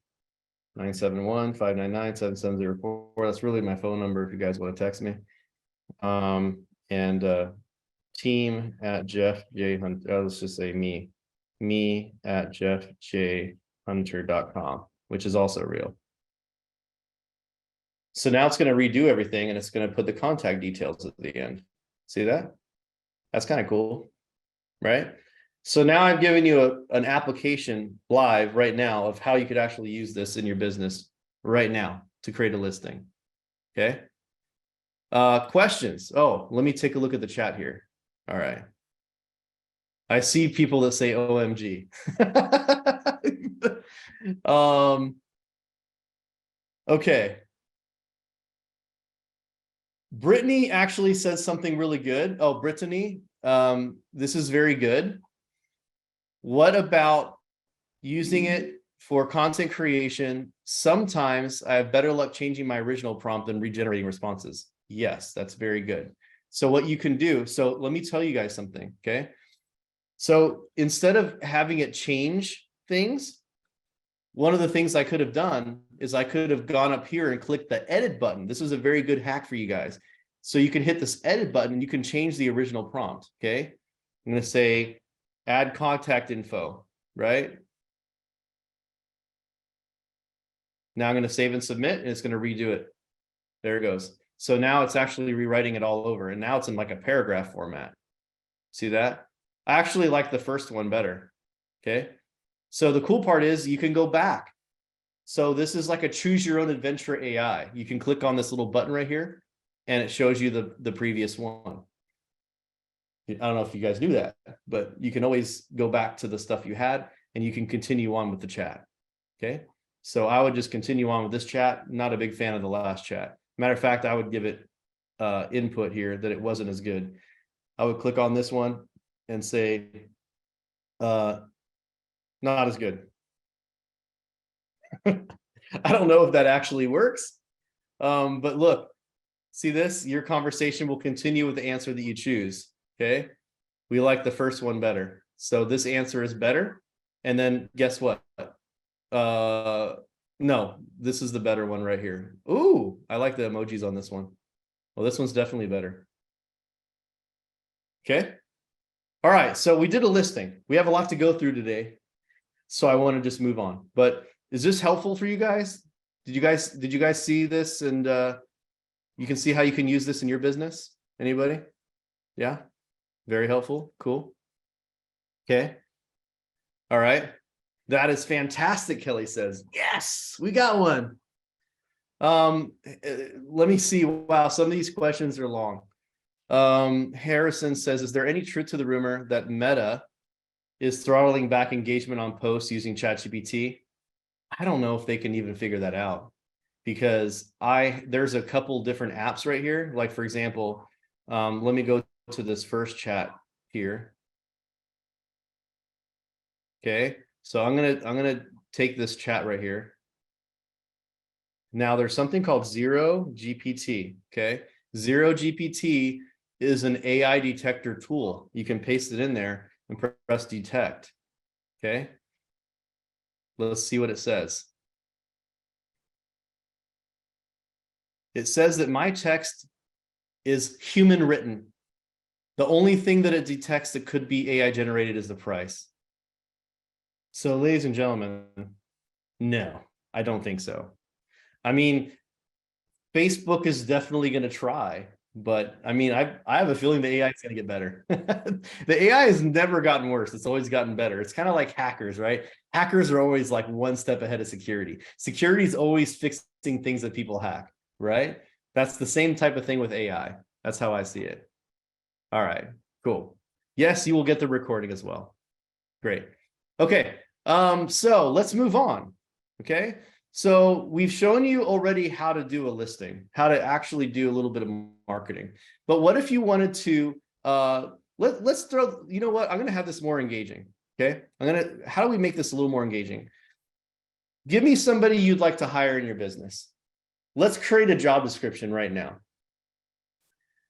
971-599-7704. That's really my phone number if you guys want to text me. Team at Jeff J. Hunter. Let's just say me at jeffjhunter.com, which is also real. So now it's going to redo everything and it's going to put the contact details at the end. See that? That's kind of cool, right? So now I've given you an application live right now of how you could actually use this in your business right now to create a listing. Okay. Questions. Oh, let me take a look at the chat here. All right. I see people that say OMG. Okay. Brittany actually says something really good. Oh, Brittany, this is very good. What about using it for content creation? Sometimes I have better luck changing my original prompt than regenerating responses. Yes, that's very good. So what you can do, so let me tell you guys something, okay? So instead of having it change things, one of the things I could have done is I could have gone up here and clicked the edit button. This was a very good hack for you guys. So you can hit this edit button and you can change the original prompt, okay? I'm going to say add contact info, right? Now I'm going to save and submit and it's going to redo it. There it goes. So now it's actually rewriting it all over and now it's in like a paragraph format. See that? I actually like the first one better. Okay. So the cool part is you can go back. So this is like a choose your own adventure AI. You can click on this little button right here and it shows you the previous one. I don't know if you guys knew that, but you can always go back to the stuff you had and you can continue on with the chat. Okay. So I would just continue on with this chat. Not a big fan of the last chat. Matter of fact, I would give it input here that it wasn't as good. I would click on this one and say, not as good. I don't know if that actually works. But look, see this? Your conversation will continue with the answer that you choose. Okay. We like the first one better. So this answer is better. And then guess what? No, this is the better one right here. Ooh, I like the emojis on this one. Well, this one's definitely better. Okay. All right. So we did a listing. We have a lot to go through today. So I want to just move on. But is this helpful for you guys? Did you guys see this? And you can see how you can use this in your business? Anybody? Yeah. Very helpful. Cool. Okay. All right. That is fantastic, Kelly says. Yes, we got one. Let me see. Wow, some of these questions are long. Harrison says, is there any truth to the rumor that Meta is throttling back engagement on posts using ChatGPT? I don't know if they can even figure that out, because there's a couple different apps right here. Like, for example, let me go to this first chat here. Okay, so I'm gonna take this chat right here. Now there's something called Zero GPT. Okay, Zero GPT is an AI detector tool. You can paste it in there and press detect. Okay, let's see what it says. It says that my text is human written. The only thing that it detects that could be AI generated is the price. So, ladies and gentlemen, no, I don't think so. I mean, Facebook is definitely going to try, but I mean, I have a feeling the AI is going to get better. The AI has never gotten worse. It's always gotten better. It's kind of like hackers, right? Hackers are always like one step ahead of security. Security is always fixing things that people hack, right? That's the same type of thing with AI. That's how I see it. All right, cool. Yes, you will get the recording as well. Great. Okay, so let's move on. Okay, so we've shown you already how to do a listing, how to actually do a little bit of marketing. But what if you wanted to, let's throw, you know what, I'm gonna have this more engaging. Okay, how do we make this a little more engaging? Give me somebody you'd like to hire in your business. Let's create a job description right now.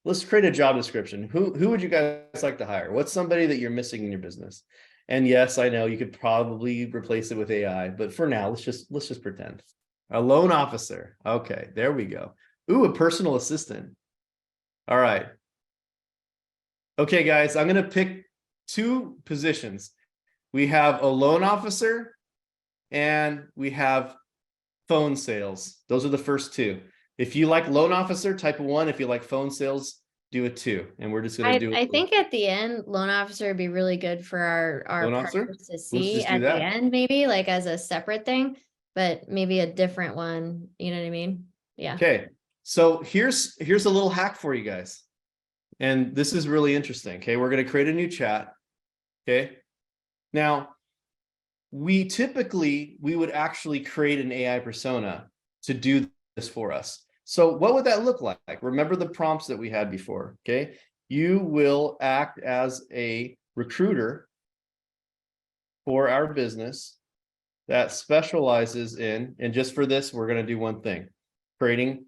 Let's create a job description. Who would you guys like to hire? What's somebody that you're missing in your business? And yes, I know you could probably replace it with AI, but for now, let's just pretend. A loan officer. Okay, there we go. Ooh, a personal assistant. All right. Okay, guys, I'm gonna pick two positions. We have a loan officer and we have phone sales. Those are the first two. If you like loan officer, type of 1. If you like phone sales, do it 2. And we're just gonna do it. I think at the end, loan officer would be really good for our Loan officer? partners to Let's see just do at the that. end, maybe like as a separate thing, but maybe a different one. You know what I mean? Yeah. Okay, so here's a little hack for you guys. And this is really interesting. Okay, we're going to create a new chat. Okay, now we would actually create an AI persona to do this for us. So what would that look like? Remember the prompts that we had before. Okay, you will act as a recruiter for our business that specializes in, and just for this, we're going to do one thing: creating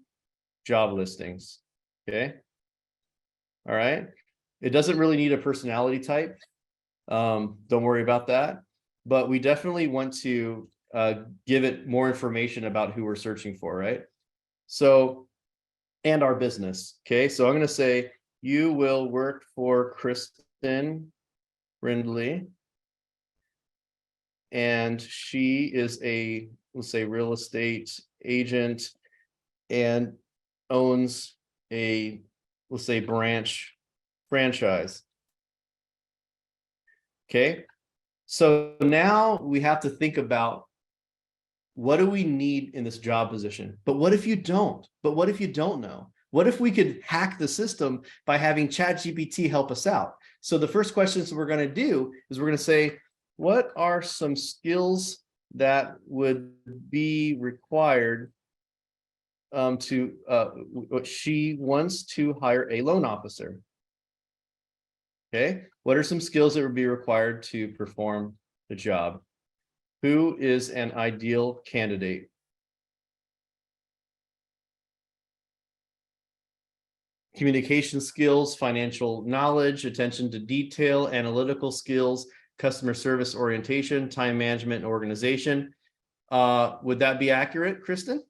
job listings. Okay. All right. It doesn't really need a personality type. Don't worry about that. But we definitely want to give it more information about who we're searching for, right? So, and our business. Okay. So I'm going to say, you will work for Kristen Brindley. And she is a, let's say, real estate agent and owns a, let's say, franchise. Okay, so now we have to think about, what do we need in this job position? But what if you don't? But what if you don't know? What if we could hack the system by having ChatGPT help us out? So the first questions we're going to do is we're going to say, what are some skills that would be required she wants to hire a loan officer? Okay, what are some skills that would be required to perform the job? Who is an ideal candidate? Communication skills, financial knowledge, attention to detail, analytical skills, customer service orientation, time management, and organization. Would that be accurate, Kristen?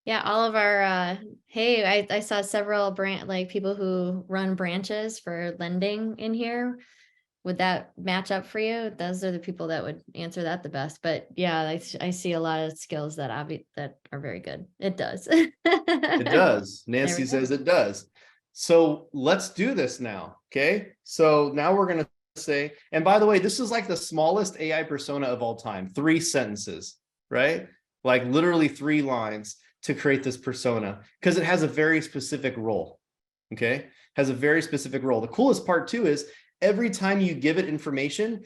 Yeah, all of our hey, I saw several people who run branches for lending in here. Would that match up for you? Those are the people that would answer that the best. But yeah, I see a lot of skills that are very good. It does. It does. Nancy says it does. So let's do this now. Okay. So now we're going to say, and by the way, this is like the smallest AI persona of all time, 3 sentences, right? Like literally 3 lines to create this persona because it has a very specific role. Okay, has a very specific role. The coolest part too is every time you give it information,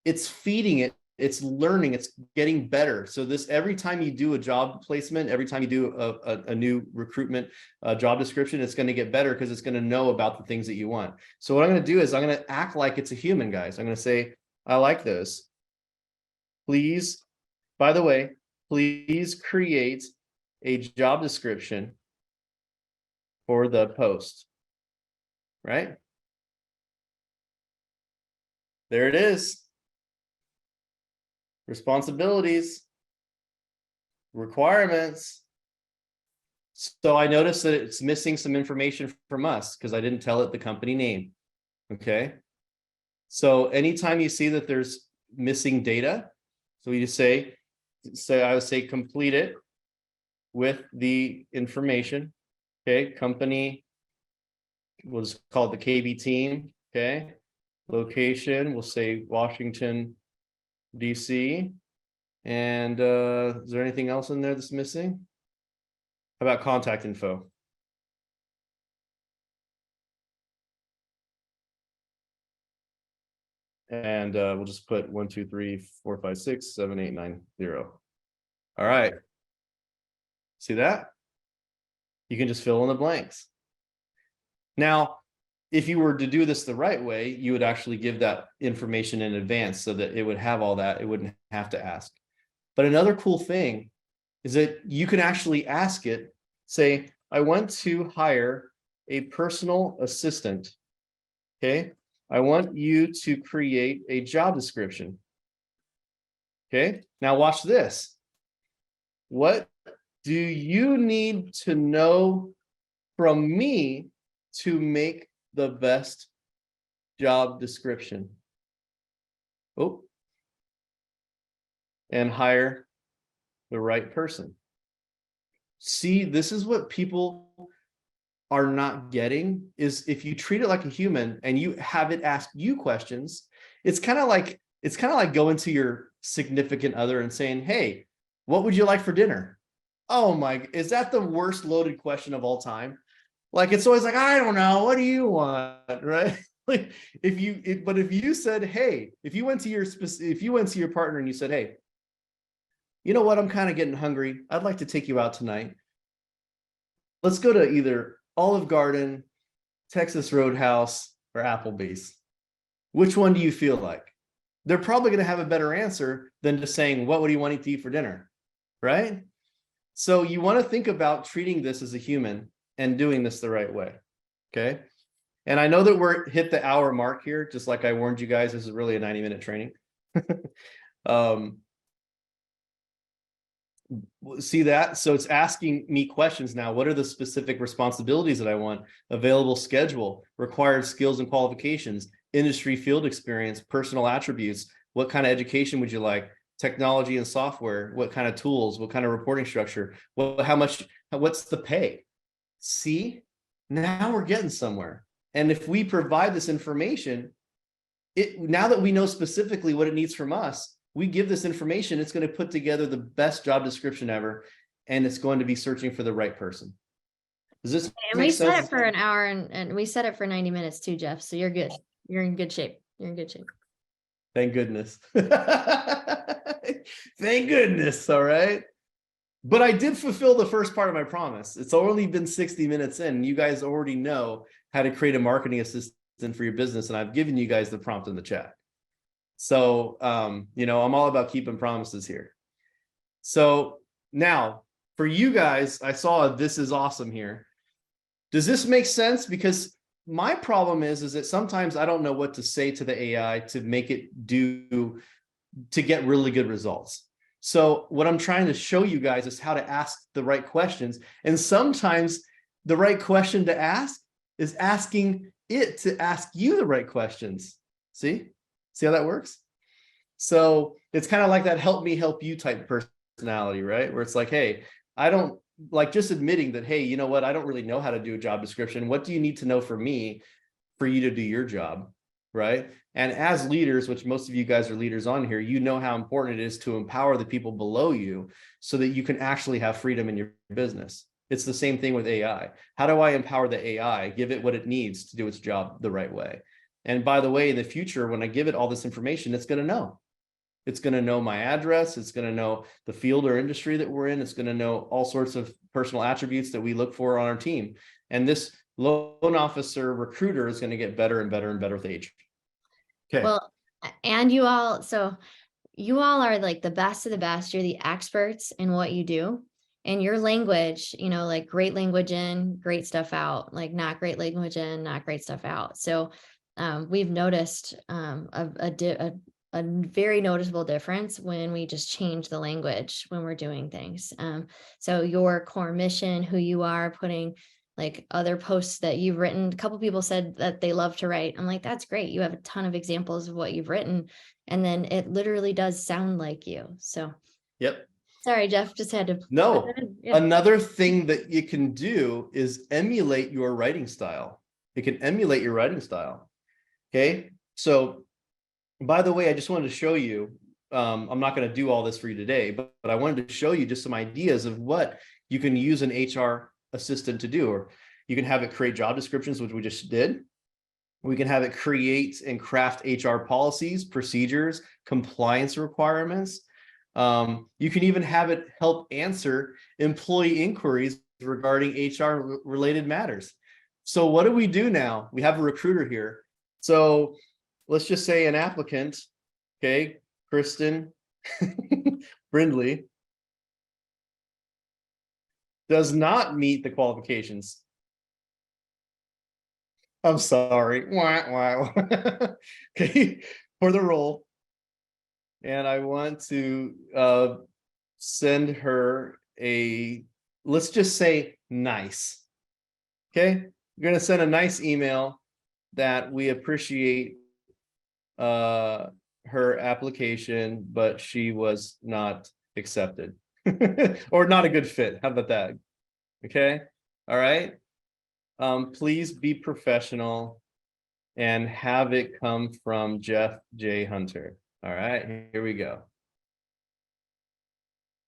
it's feeding it, it's learning, it's getting better. So this, every time you do a job placement, every time you do a new recruitment job description, it's going to get better because it's going to know about the things that you want. So what I'm going to do is I'm going to act like it's a human, guys. I'm going to say, I like this. Please, by the way, please create a job description for the post, right? There it is. Responsibilities, requirements. So I noticed that it's missing some information from us because I didn't tell it the company name. Okay. So anytime you see that there's missing data, so you just say I would say complete it with the information. Okay, company, we'll just call it the KB team. Okay, location, we'll say Washington, DC. And is there anything else in there that's missing? How about contact info? And we'll just put 1, 2, 3, 4, 5, 6, 7, 8, 9, 0. All right. See that? You can just fill in the blanks. Now, if you were to do this the right way, you would actually give that information in advance so that it would have all that. It wouldn't have to ask. But another cool thing is that you can actually ask it, say, I want to hire a personal assistant. Okay. I want you to create a job description. Okay. Now watch this. What do you need to know from me to make the best job description? Oh, and hire the right person. See, this is what people are not getting, is if you treat it like a human and you have it ask you questions, it's kind of like going to your significant other and saying, hey, what would you like for dinner? Oh my, is that the worst loaded question of all time? Like, it's always like, I don't know, what do you want, right? Like, but if you said, hey, if you went to your partner and you said, hey, you know what, I'm kind of getting hungry, I'd like to take you out tonight. Let's go to either Olive Garden, Texas Roadhouse, or Applebee's. Which one do you feel like? They're probably going to have a better answer than just saying, what would you want to eat for dinner? Right? So you want to think about treating this as a human and doing this the right way. Okay. And I know that we're hit the hour mark here, just like I warned you guys, this is really a 90-minute training. See that? So it's asking me questions now. What are the specific responsibilities that I want? Available schedule, required skills and qualifications, industry field experience, personal attributes. What kind of education would you like? Technology and software. What kind of tools? What kind of reporting structure? How much? What's the pay? See, now we're getting somewhere. And if we provide this information, now that we know specifically what it needs from us, we give this information, it's going to put together the best job description ever, and it's going to be searching for the right person. Does this And make we sense? set it for an hour and we set it for 90 minutes too, Jeff. So you're good. You're in good shape. You're in good shape. Thank goodness. Thank goodness. All right. But I did fulfill the first part of my promise. It's only been 60 minutes in. You guys already know how to create a marketing assistant for your business. And I've given you guys the prompt in the chat. So, I'm all about keeping promises here. So now for you guys, I saw this is awesome here. Does this make sense? Because my problem is that sometimes I don't know what to say to the AI to make it to get really good results. So what I'm trying to show you guys is how to ask the right questions. And sometimes the right question to ask is asking it to ask you the right questions. See how that works? So it's kind of like that help me help you type personality, right? Where it's like, hey, I don't like just admitting that, hey, you know what? I don't really know how to do a job description. What do you need to know from me for you to do your job? right? And as leaders, which most of you guys are leaders on here, you know how important it is to empower the people below you so that you can actually have freedom in your business. It's the same thing with AI. How do I empower the AI, give it what it needs to do its job the right way? And by the way, in the future, when I give it all this information, it's going to know. It's going to know my address. It's going to know the field or industry that we're in. It's going to know all sorts of personal attributes that we look for on our team. And this loan officer recruiter is going to get better and better and better with age. Okay. Well, and you all, so you all are like the best of the best. You're the experts in what you do. And your language, like great language in, great stuff out, like not great language in, not great stuff out. So we've noticed a very noticeable difference when we just change the language when we're doing things. So your core mission, who you are, putting like other posts that you've written. A couple people said that they love to write. I'm like, that's great. You have a ton of examples of what you've written. And then it literally does sound like you. So, Yep. Sorry, Jeff, just had to. No, Yeah. another thing that you can do is emulate your writing style. It can emulate your writing style. Okay. So by the way, I just wanted to show you, I'm not going to do all this for you today, but I wanted to show you just some ideas of what you can use an HR assistant to do. Or you can have it create job descriptions, which we just did. We can have it create and craft HR policies, procedures, compliance requirements. You can even have it help answer employee inquiries regarding HR related matters. So what do we do now? We have a recruiter here. So let's just say an applicant, okay, Kristen Brindley, does not meet the qualifications. I'm sorry. Wow. Okay, for the role. And I want to send her a, let's just say nice. Okay, we're going to send a nice email that we appreciate her application, but she was not accepted or not a good fit. How about that? Okay. All right. Please be professional and have it come from Jeff J. Hunter. All right, here we go.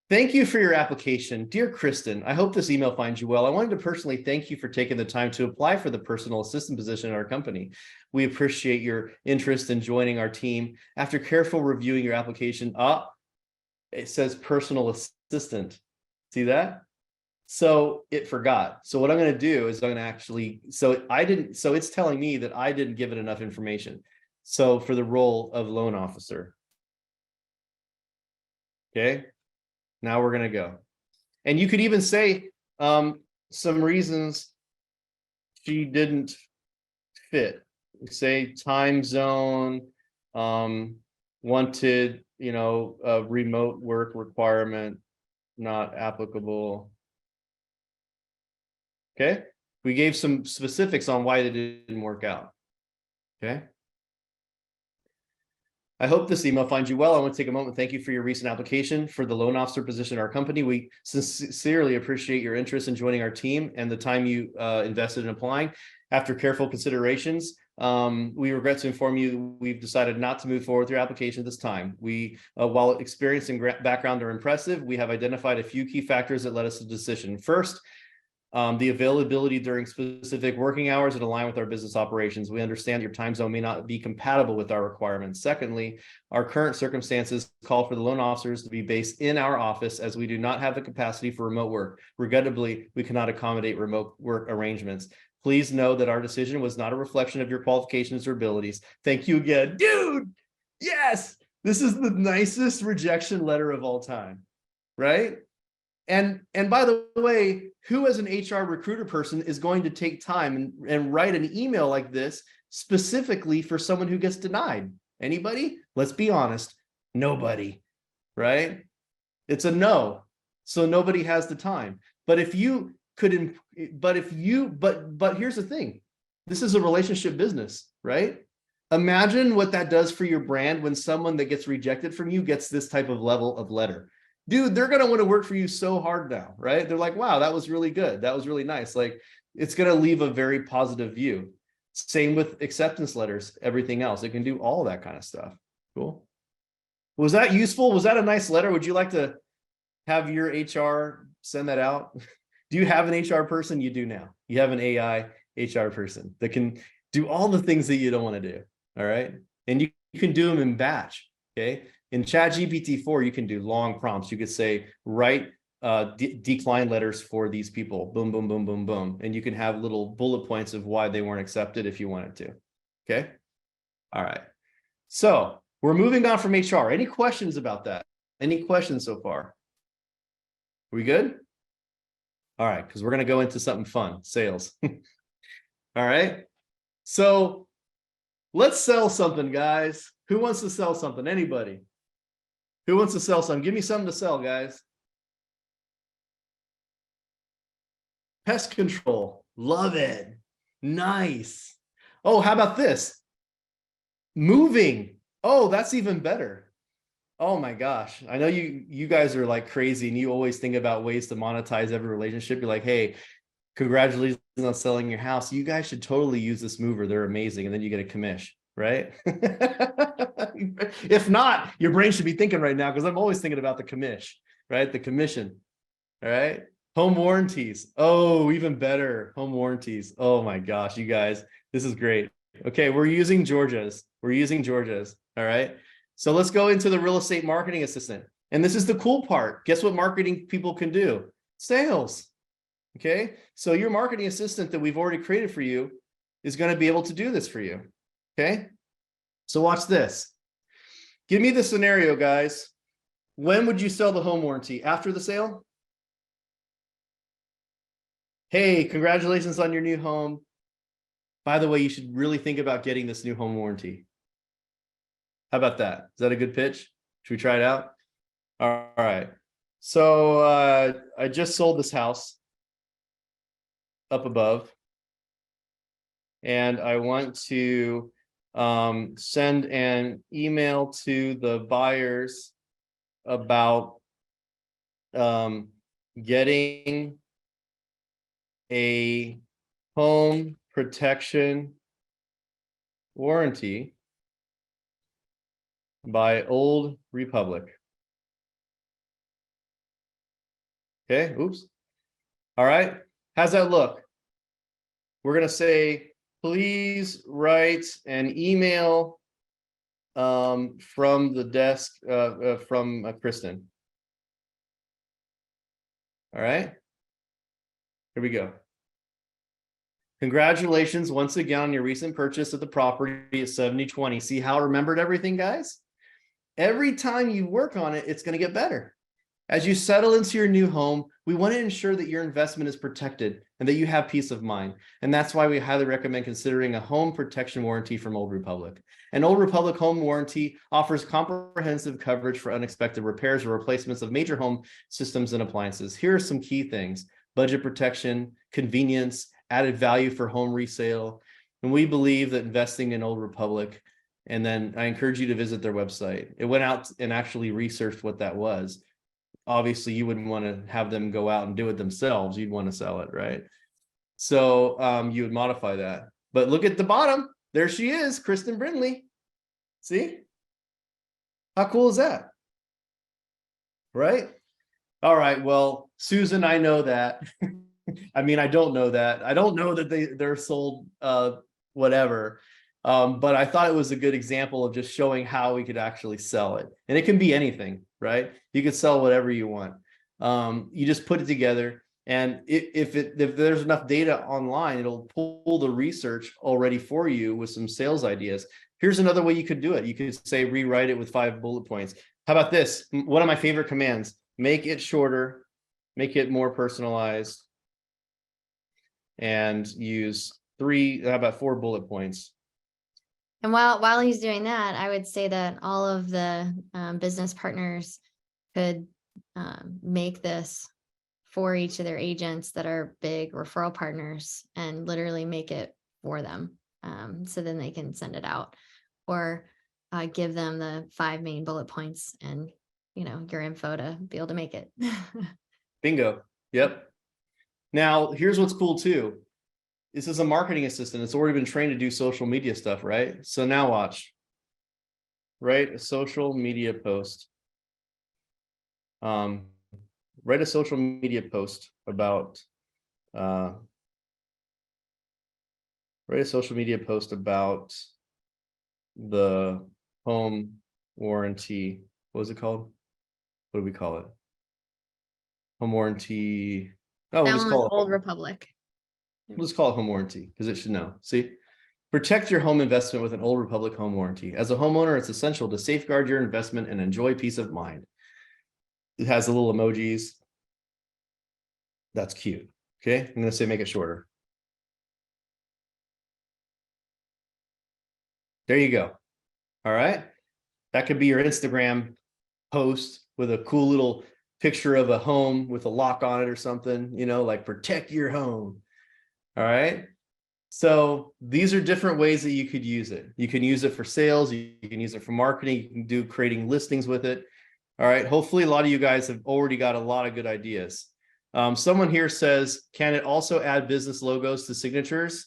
Thank you for your application. Dear Kristen, I hope this email finds you well. I wanted to personally thank you for taking the time to apply for the personal assistant position in our company. We appreciate your interest in joining our team. After careful reviewing your application, it says personal assistant. See that? So it forgot. So what I'm going to do is I'm going to actually, so it's telling me that I didn't give it enough information. So for the role of loan officer. Okay. Now we're going to go. And you could even say some reasons she didn't fit. Say time zone, wanted, a remote work requirement, not applicable. Okay. We gave some specifics on why it didn't work out. Okay. I hope this email finds you well. I want to take a moment. Thank you for your recent application for the loan officer position in our company. We sincerely appreciate your interest in joining our team and the time you invested in applying. After careful considerations, we regret to inform you we've decided not to move forward with your application at this time. While experience and background are impressive, we have identified a few key factors that led us to the decision. First, the availability during specific working hours that align with our business operations. We understand your time zone may not be compatible with our requirements. Secondly, our current circumstances call for the loan officers to be based in our office as we do not have the capacity for remote work. Regrettably, we cannot accommodate remote work arrangements. Please know that our decision was not a reflection of your qualifications or abilities. Thank you again. Dude, yes, this is the nicest rejection letter of all time, right? And by the way, who as an HR recruiter person is going to take time and write an email like this specifically for someone who gets denied? Anybody? Let's be honest. Nobody, right? It's a no. So nobody has the time. But if you could, but here's the thing. This is a relationship business, right? Imagine what that does for your brand when someone that gets rejected from you gets this type of level of letter. Dude, they're going to want to work for you so hard now, right? They're like, wow, that was really good. That was really nice. Like, it's going to leave a very positive view. Same with acceptance letters, everything else. It can do all that kind of stuff. Cool. Was that useful? Was that a nice letter? Would you like to have your HR send that out? Do you have an HR person? You do now. You have an AI HR person that can do all the things that you don't want to do. All right. And you can do them in batch. Okay. In ChatGPT 4, you can do long prompts. You could say, write decline letters for these people. Boom, boom, boom, boom, boom. And you can have little bullet points of why they weren't accepted if you wanted to. Okay. All right. So we're moving on from HR. Any questions about that? Any questions so far? We good? All right, because we're going to go into something fun, sales. All right. So let's sell something, guys. Who wants to sell something? Anybody? Who wants to sell something? Give me something to sell, guys. Pest control. Love it. Nice. Oh, how about this? Moving. Oh, that's even better. Oh my gosh. I know you guys are like crazy and you always think about ways to monetize every relationship. You're like, hey, congratulations on selling your house. You guys should totally use this mover. They're amazing. And then you get a commish, right? If not, your brain should be thinking right now, because I'm always thinking about the commish, right? The commission. All right. Home warranties. Oh, even better. Home warranties. Oh my gosh, you guys, this is great. Okay, we're using Georgia's. We're using Georgia's. All right. So let's go into the real estate marketing assistant. And this is the cool part. Guess what marketing people can do? Sales. Okay. So your marketing assistant that we've already created for you is going to be able to do this for you. Okay. So watch this. Give me the scenario, guys. When would you sell the home warranty? After the sale? Hey, congratulations on your new home. By the way, you should really think about getting this new home warranty. How about that? Is that a good pitch? Should we try it out? All right. So I just sold this house up above, and I want to send an email to the buyers about getting a home protection warranty by Old Republic. Okay, oops. All right, how's that look? We're gonna say, please write an email from the desk from Kristen. All right, here we go. Congratulations once again on your recent purchase of the property at 7020. See how I remembered everything, guys? Every time you work on it, it's going to get better. As you settle into your new home, we want to ensure that your investment is protected and that you have peace of mind. And that's why we highly recommend considering a home protection warranty from Old Republic. An Old Republic home warranty offers comprehensive coverage for unexpected repairs or replacements of major home systems and appliances. Here are some key things: budget protection, convenience, added value for home resale. And we believe that investing in Old Republic, and then I encourage you to visit their website. It went out and actually researched what that was. Obviously, you wouldn't want to have them go out and do it themselves. You'd want to sell it, right? So you would modify that. But look at the bottom. There she is, Kristen Brindley. See? How cool is that? Right? All right. Well, Susan, I know that. I mean, I don't know that. I don't know that they're sold whatever. But I thought it was a good example of just showing how we could actually sell it. And it can be anything, right? You could sell whatever you want. You just put it together. And if there's enough data online, it'll pull the research already for you with some sales ideas. Here's another way you could do it. You could say, rewrite it with 5 bullet points. How about this? One of my favorite commands: make it shorter, make it more personalized, and use 4 bullet points. And while he's doing that, I would say that all of the business partners could make this for each of their agents that are big referral partners and literally make it for them. So then they can send it out, or give them the 5 main bullet points and, your info to be able to make it. Bingo. Yep. Now, here's what's cool too. this is a marketing assistant. It's already been trained to do social media stuff, right? So now watch. Write a social media post. Write a social media post about write a social media post about the home warranty. What was it called? What do we call it? Home warranty. Oh, we'll That just one was call it Old Republic. we'll just call it home warranty because it should know. See, protect your home investment with an Old Republic home warranty. As a homeowner, it's essential to safeguard your investment and enjoy peace of mind. It has the little emojis. That's cute. Okay, I'm going to say make it shorter. There you go. All right. That could be your Instagram post with a cool little picture of a home with a lock on it or something, you know, like protect your home. All right. So these are different ways that you could use it. You can use it for sales. You can use it for marketing. You can do creating listings with it. All right. Hopefully a lot of you guys have already got a lot of good ideas. Someone here says, can it also add business logos to signatures?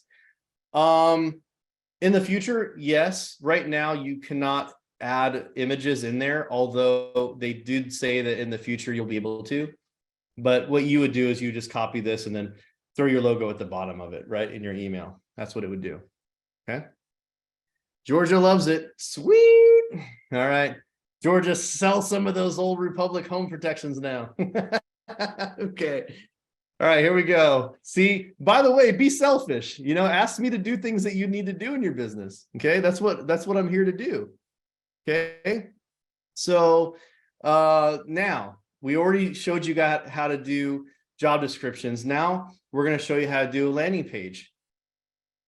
In the future, yes. Right now, you cannot add images in there, although they did say that in the future you'll be able to. But what you would do is you just copy this and then throw your logo at the bottom of it, right, in your email. That's what it would do. Okay. Georgia loves it. Sweet. All right. Georgia, sell some of those Old Republic home protections now. Okay. All right, here we go. See, by the way, be selfish. You know, ask me to do things that you need to do in your business. Okay, that's what I'm here to do. Okay, so now we already showed you how to do job descriptions. Now we're going to show you how to do a landing page.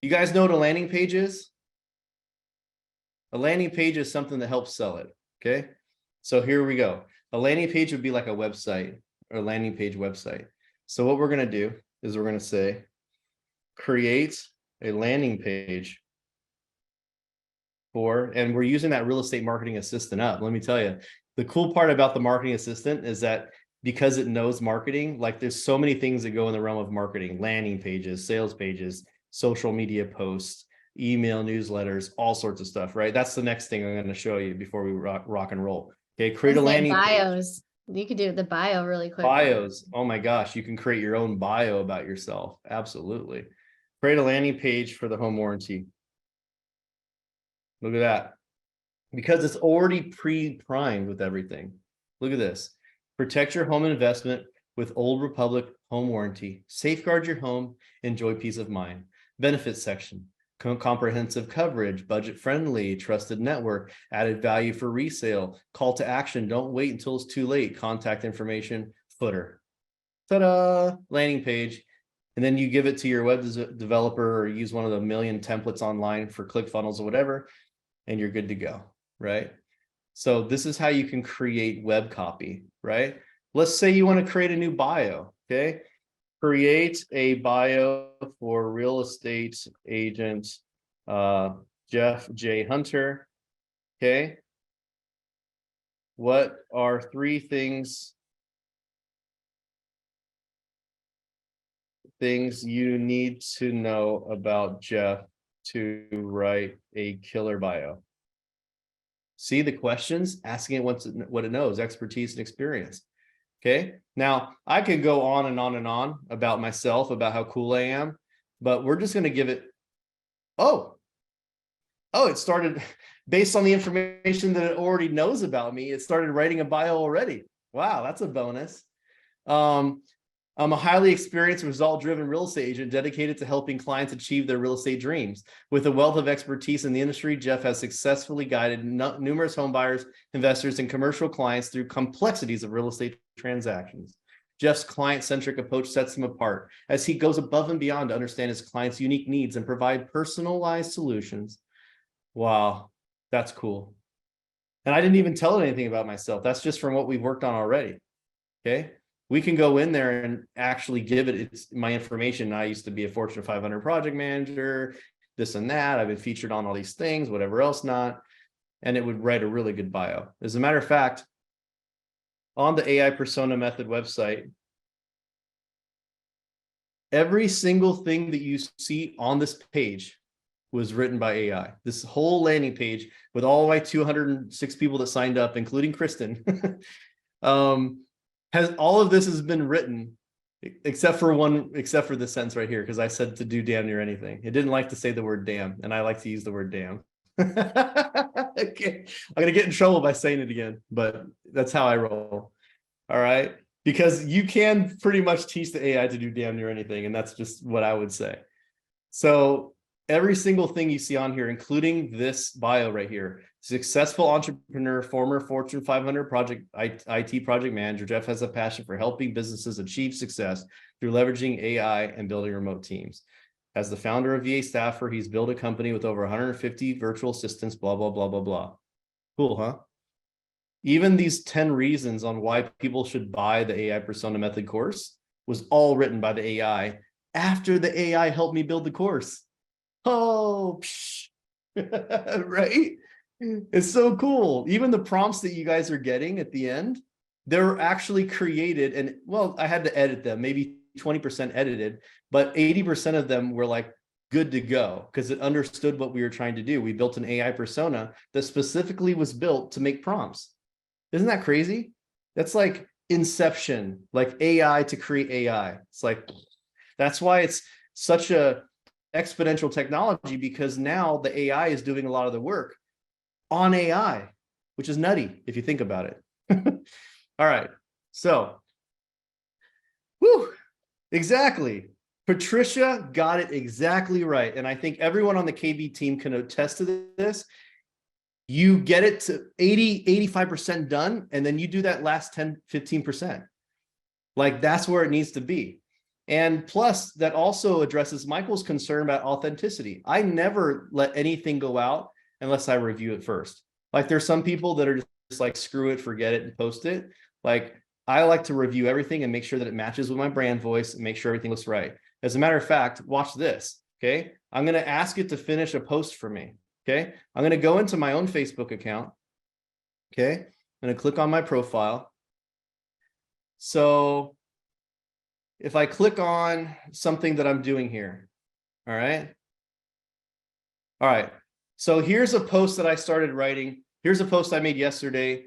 You guys know what a landing page is? A landing page is something that helps sell it. Okay, so here we go. A landing page would be like a website or a landing page website. So what we're going to do is we're going to say, create a landing page for, and we're using that real estate marketing assistant up. Let me tell you, the cool part about the marketing assistant is that because it knows marketing, like there's so many things that go in the realm of marketing, landing pages, sales pages, social media posts, email newsletters, all sorts of stuff, right? That's the next thing I'm going to show you before we rock and roll. Okay, create a landing bios. page. You could do the bio really quick. Bios. Oh my gosh, you can create your own bio about yourself. Absolutely. Create a landing page for the home warranty. Look at that. Because it's already pre-primed with everything. Look at this. Protect your home investment with Old Republic home warranty. Safeguard your home. Enjoy peace of mind. Benefits section. Comprehensive coverage, budget friendly, trusted network, added value for resale, call to action. Don't wait until it's too late. Contact information, footer. Ta-da! Landing page. And then you give it to your web developer or use one of the million templates online for ClickFunnels or whatever, and you're good to go, right? So this is how you can create web copy, right? Let's say you want to create a new bio, okay? Create a bio for real estate agent Jeff J. Hunter. Okay. What are 3 things you need to know about Jeff to write a killer bio? See the questions, asking it what it knows, expertise and experience. Okay, now I could go on and on and on about myself, about how cool I am, but we're just going to give it. Oh, it started based on the information that it already knows about me. It started writing a bio already. Wow, that's a bonus. I'm a highly experienced, result-driven real estate agent dedicated to helping clients achieve their real estate dreams. With a wealth of expertise in the industry, Jeff has successfully guided numerous home buyers, investors, and commercial clients through complexities of real estate transactions. Jeff's client-centric approach sets him apart as he goes above and beyond to understand his clients' unique needs and provide personalized solutions. Wow, that's cool. And I didn't even tell it anything about myself. That's just from what we've worked on already. Okay. We can go in there and actually give it my information. I used to be a Fortune 500 project manager, this and that. I've been featured on all these things, whatever else not. And it would write a really good bio. As a matter of fact, on the AI Persona Method website, Every single thing that you see on this page was written by AI. This whole landing page with all my 206 people that signed up, including Kristen, has all of this has been written except for this sentence right here, because I said to do damn near anything. It didn't like to say the word damn, and I like to use the word damn. Okay. I'm gonna get in trouble by saying it again, but that's how I roll. All right. Because you can pretty much teach the AI to do damn near anything, and that's just what I would say. So every single thing you see on here, including this bio right here, successful entrepreneur, former Fortune 500 IT project manager, Jeff has a passion for helping businesses achieve success through leveraging AI and building remote teams. As the founder of VA Staffer, he's built a company with over 150 virtual assistants, blah, blah, blah, blah, blah. Cool, huh? Even these 10 reasons on why people should buy the AI Persona Method course was all written by the AI after the AI helped me build the course. Oh, right? It's so cool. Even the prompts that you guys are getting at the end, they're actually created. And well, I had to edit them, maybe 20% edited, but 80% of them were like good to go because it understood what we were trying to do. We built an AI persona that specifically was built to make prompts. Isn't that crazy? That's like Inception, like AI to create AI. It's like, that's why it's such a exponential technology, because now the AI is doing a lot of the work on AI, which is nutty if you think about it. All right. So, whew, exactly. Patricia got it exactly right. And I think everyone on the KB team can attest to this. You get it to 80, 85% done, and then you do that last 10, 15%. Like that's where it needs to be. And plus, that also addresses Michael's concern about authenticity. I never let anything go out unless I review it first. Like there's some people that are just like, screw it, forget it, and post it. Like I like to review everything and make sure that it matches with my brand voice and make sure everything looks right. As a matter of fact, watch this, okay? I'm gonna ask it to finish a post for me. Okay, I'm going to go into my own Facebook account. Okay, I'm going to click on my profile. So if I click on something that I'm doing here, all right. All right. So here's a post that I started writing. Here's a post I made yesterday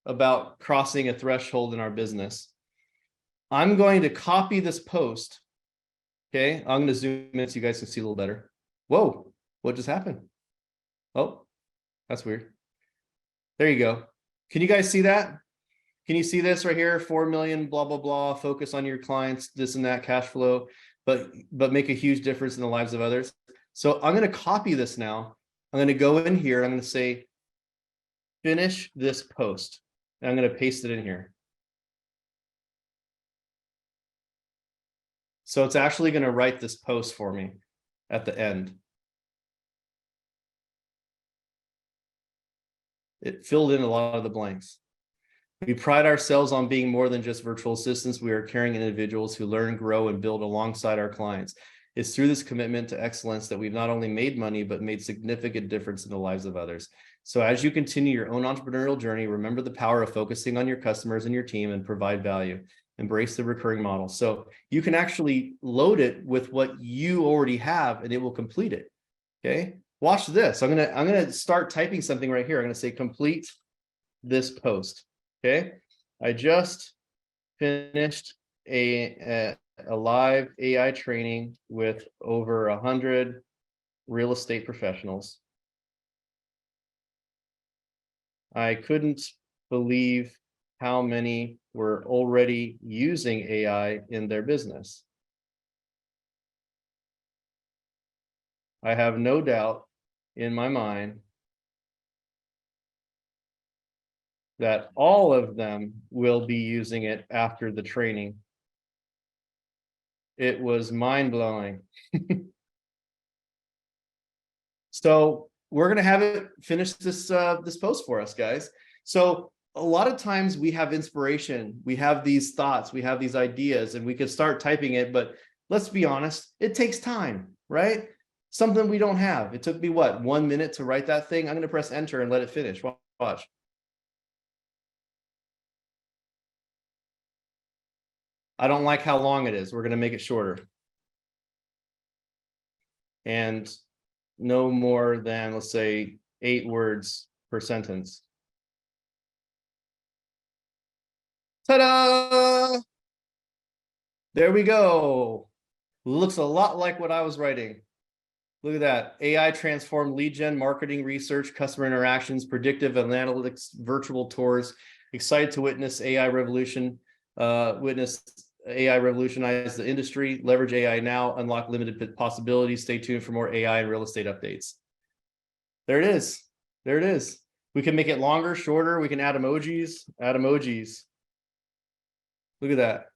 about crossing a threshold in our business. I'm going to copy this post. Okay, I'm going to zoom in so you guys can see a little better. Whoa, what just happened? Oh, that's weird. There you go. Can you guys see that? Can you see this right here? 4 million, blah, blah, blah, focus on your clients, this and that, cash flow, but make a huge difference in the lives of others. So I'm going to copy this now. I'm going to go in here. I'm going to say, finish this post. And I'm going to paste it in here. So it's actually going to write this post for me at the end. It filled in a lot of the blanks. We pride ourselves on being more than just virtual assistants. We are caring individuals who learn, grow, and build alongside our clients. It's through this commitment to excellence that we've not only made money, but made significant difference in the lives of others. So as you continue your own entrepreneurial journey, remember the power of focusing on your customers and your team and provide value. Embrace the recurring model. So you can actually load it with what you already have and it will complete it. Okay. Watch this. I'm gonna start typing something right here. I'm gonna say complete this post. Okay, I just finished a live AI training with over 100 real estate professionals. I couldn't believe how many were already using AI in their business. I have no doubt in my mind that all of them will be using it after the training. It was mind-blowing. So we're going to have it finish this this post for us, guys. So a lot of times we have inspiration, we have these thoughts, we have these ideas, and we could start typing it, but let's be honest, it takes time, right? Something we don't have. It took me what, 1 minute to write that thing? I'm going to press enter and let it finish. Watch. I don't like how long it is. We're going to make it shorter. and no more than, let's say, 8 words per sentence. Ta-da! There we go. Looks a lot like what I was writing. Look at that. AI transformed lead gen, marketing, research, customer interactions, predictive analytics, virtual tours. Excited to witness AI revolution. Witness AI revolutionize the industry. Leverage AI now. Unlock limited possibilities. Stay tuned for more AI and real estate updates. There it is. There it is. We can make it longer, shorter. We can add emojis. Add emojis. Look at that.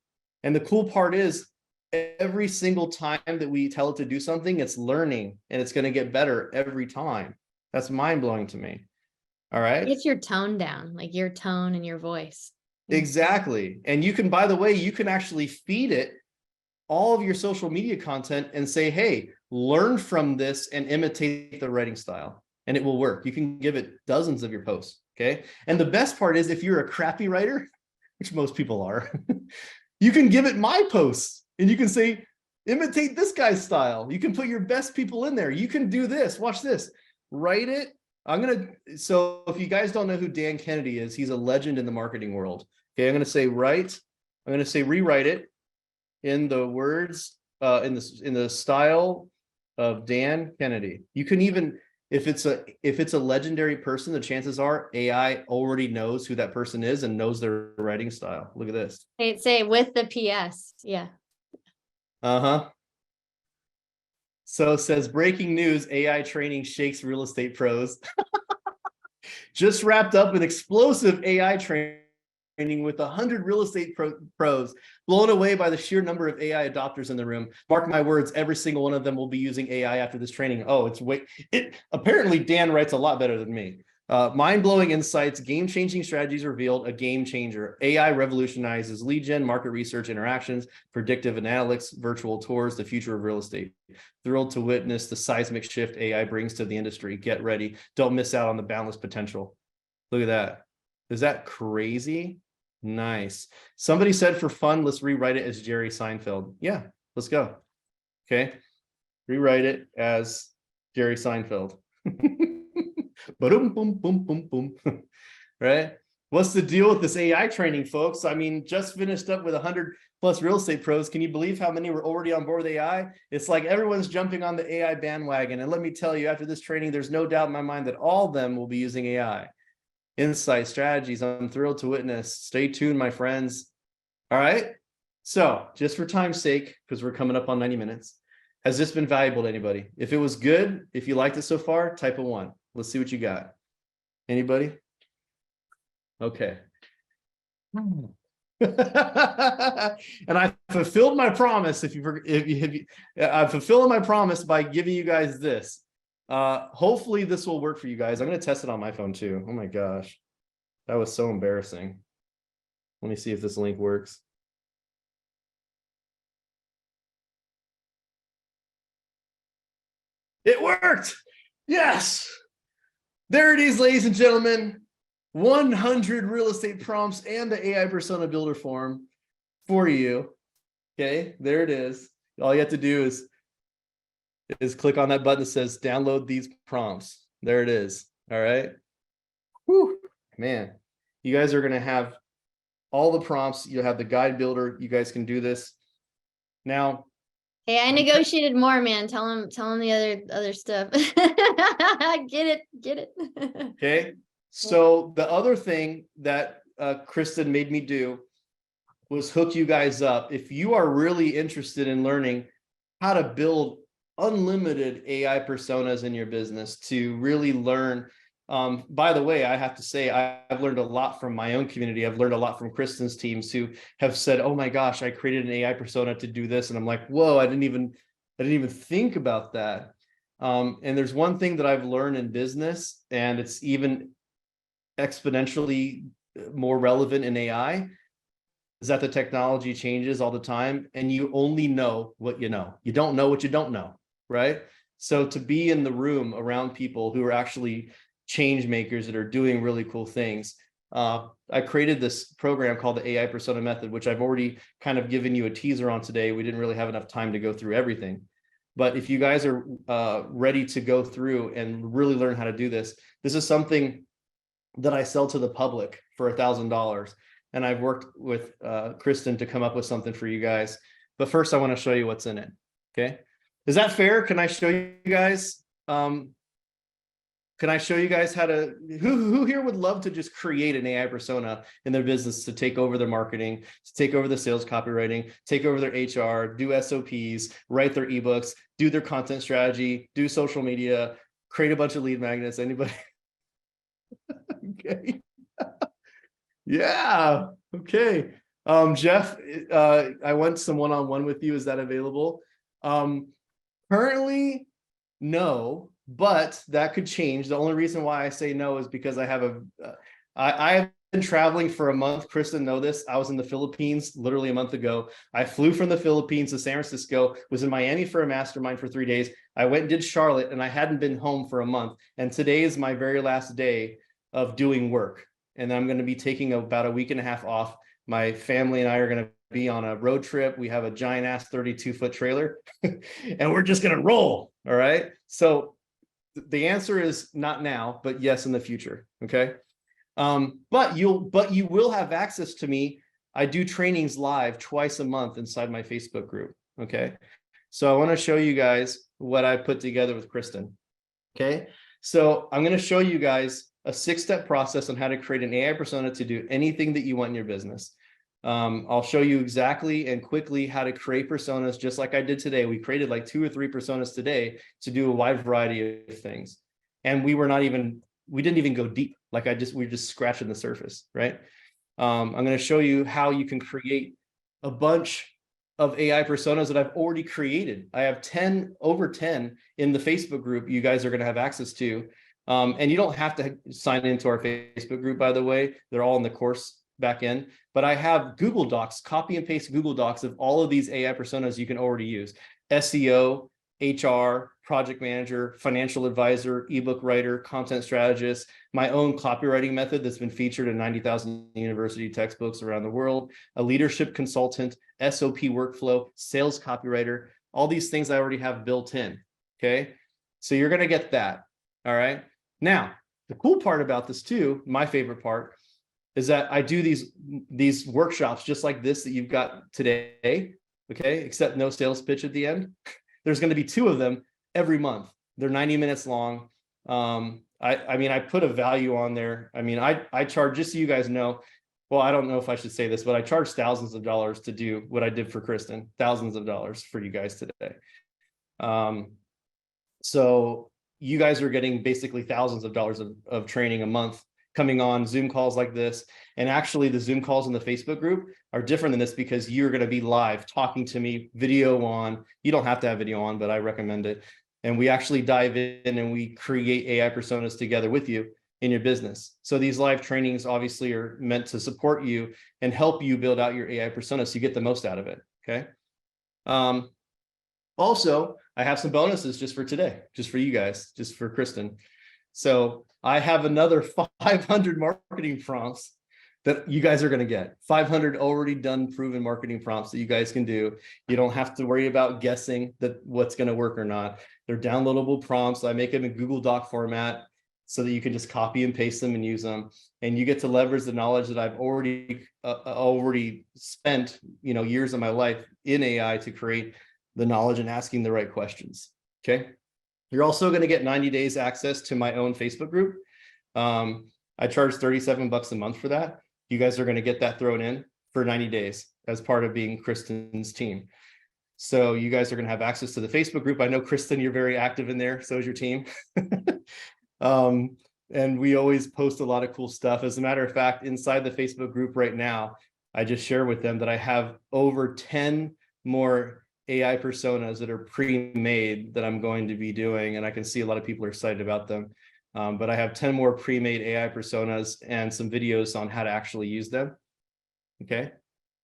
And the cool part is, every single time that we tell it to do something, it's learning and it's going to get better every time. That's mind-blowing to me. All right. Get your tone down, like your tone and your voice. Exactly. And you can, by the way, you can actually feed it all of your social media content and say, hey, learn from this and imitate the writing style, and it will work. You can give it dozens of your posts. Okay. And the best part is, if you're a crappy writer, which most people are, you can give it my posts and you can say, imitate this guy's style. You can put your best people in there. You can do this. Watch this. Write it. So if you guys don't know who Dan Kennedy is, he's a legend in the marketing world. Okay. I'm going to say write. I'm going to say rewrite it in the words, in the style of Dan Kennedy. You can even, if it's a legendary person, the chances are AI already knows who that person is and knows their writing style. Look at this. Hey, say with the PS. Yeah. Uh-huh. So it says, breaking news, AI training shakes real estate pros. Just wrapped up an explosive AI training with 100 real estate pros, blown away by the sheer number of AI adopters in the room. Mark my words, every single one of them will be using AI after this training. Oh, apparently Dan writes a lot better than me. Mind-blowing insights, game-changing strategies revealed, a game changer. AI revolutionizes lead gen, market research, interactions, predictive analytics, virtual tours, the future of real estate. Thrilled to witness the seismic shift AI brings to the industry. Get ready. Don't miss out on the boundless potential. Look at that. Is that crazy? Nice. Somebody said, for fun, let's rewrite it as Jerry Seinfeld. Yeah, let's go. Okay. Rewrite it as Jerry Seinfeld. Boom, boom, boom, boom, boom. Right? What's the deal with this AI training, folks? I mean, just finished up with 100 plus real estate pros. Can you believe how many were already on board with AI? It's like everyone's jumping on the AI bandwagon. And let me tell you, after this training, there's no doubt in my mind that all of them will be using AI. Insights, strategies, I'm thrilled to witness. Stay tuned, my friends. All right. So just for time's sake, because we're coming up on 90 minutes, has this been valuable to anybody? If it was good, if you liked it so far, type a 1. Let's see what you got. Anybody? Okay. And I fulfilled my promise. I'm fulfilling my promise by giving you guys this. Hopefully this will work for you guys. I'm going to test it on my phone too. Oh my gosh, that was so embarrassing. Let me see if this link works. It worked. Yes. There it is, ladies and gentlemen. 100 real estate prompts and the AI persona builder form for you. Okay, there it is. All you have to do is click on that button that says download these prompts. There it is. All right. Whew, man, you guys are going to have all the prompts. You'll have the guide builder. You guys can do this. Now, hey, I negotiated more, man. Tell him the other stuff. Get it. okay. So the other thing that Kristen made me do was hook you guys up. If you are really interested in learning how to build unlimited AI personas in your business, to really learn, by the way, I have to say, I've learned a lot from my own community. I've learned a lot from Kristen's teams who have said, oh my gosh, I created an AI persona to do this. And I'm like, whoa, I didn't even think about that. And there's one thing that I've learned in business, and it's even exponentially more relevant in AI, is that the technology changes all the time and you only know what you know. You don't know what you don't know, right? So to be in the room around people who are actually change makers that are doing really cool things. I created this program called the AI Persona Method, which I've already kind of given you a teaser on today. We didn't really have enough time to go through everything. But if you guys are ready to go through and really learn how to do this, this is something that I sell to the public for $1,000. And I've worked with Kristen to come up with something for you guys. But first, I want to show you what's in it. Okay. Is that fair? Can I show you guys? Can I show you guys how to, who here would love to just create an AI persona in their business to take over their marketing, to take over the sales copywriting, take over their HR, do SOPs, write their ebooks, do their content strategy, do social media, create a bunch of lead magnets? Anybody? Okay. Yeah. Okay. Jeff, I want some one-on-one with you. Is that available? Currently, no, but that could change. The only reason why I say no is because I have I have been traveling for a month. Kristen know this. I was in the Philippines literally a month ago. I flew from the Philippines to San Francisco, was in Miami for a mastermind for 3 days. I went and did Charlotte, and I hadn't been home for a month. And today is my very last day of doing work. And I'm going to be taking about a week and a half off. My family and I are going to be on a road trip. We have a giant ass 32-foot trailer and we're just going to roll. All right. So the answer is not now, but yes, in the future. Okay. But you will have access to me. I do trainings live twice a month inside my Facebook group. Okay. So I want to show you guys what I put together with Kristen. Okay. So I'm going to show you guys a 6-step process on how to create an AI persona to do anything that you want in your business. I'll show you exactly and quickly how to create personas, just like I did today. We created like 2 or 3 personas today to do a wide variety of things. And we didn't even go deep. Like we're just scratching the surface, right? I'm going to show you how you can create a bunch of AI personas that I've already created. I have over 10 in the Facebook group you guys are going to have access to. And you don't have to sign into our Facebook group, by the way. They're all in the course back end. But I have Google Docs, copy and paste Google Docs of all of these AI personas you can already use. SEO, HR, project manager, financial advisor, ebook writer, content strategist, my own copywriting method that's been featured in 90,000 university textbooks around the world, a leadership consultant, SOP workflow, sales copywriter, all these things I already have built in. Okay. So you're going to get that. All right. Now, the cool part about this too, my favorite part, is that I do these workshops just like this that you've got today, okay, except no sales pitch at the end. There's going to be 2 of them every month. They're 90 minutes long. I mean, I put a value on there. I mean, I charge, just so you guys know, well, I don't know if I should say this, but I charge thousands of dollars to do what I did for Kristen, thousands of dollars for you guys today. So you guys are getting basically thousands of dollars of training a month coming on Zoom calls like this. And actually the Zoom calls in the Facebook group are different than this because you're going to be live talking to me, video on. You don't have to have video on, but I recommend it. And we actually dive in and we create AI personas together with you in your business. So these live trainings obviously are meant to support you and help you build out your AI persona so you get the most out of it. Okay. Also, I have some bonuses just for today, just for you guys, just for Kristen. So I have another 500 marketing prompts that you guys are going to get. 500 already done, proven marketing prompts that you guys can do. You don't have to worry about guessing that what's going to work or not. They're downloadable prompts. I make them in Google Doc format so that you can just copy and paste them and use them. And you get to leverage the knowledge that I've already spent, years of my life in AI to create the knowledge and asking the right questions. Okay. You're also going to get 90 days access to my own Facebook group. I charge $37 a month for that. You guys are going to get that thrown in for 90 days as part of being Kristen's team. So you guys are going to have access to the Facebook group. I know, Kristen, you're very active in there. So is your team. And we always post a lot of cool stuff. As a matter of fact, inside the Facebook group right now, I just share with them that I have over 10 more AI personas that are pre-made that I'm going to be doing. And I can see a lot of people are excited about them. But I have 10 more pre-made AI personas and some videos on how to actually use them. Okay.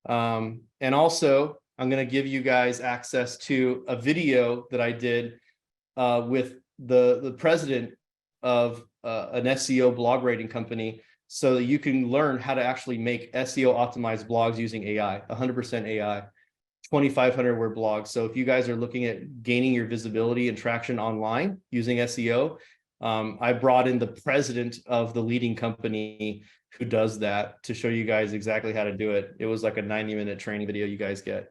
And also I'm going to give you guys access to a video that I did with the president of an SEO blog rating company so that you can learn how to actually make SEO optimized blogs using AI, 100% AI. 2,500 word blog. So if you guys are looking at gaining your visibility and traction online using SEO, I brought in the president of the leading company who does that to show you guys exactly how to do it. It was like a 90-minute training video you guys get.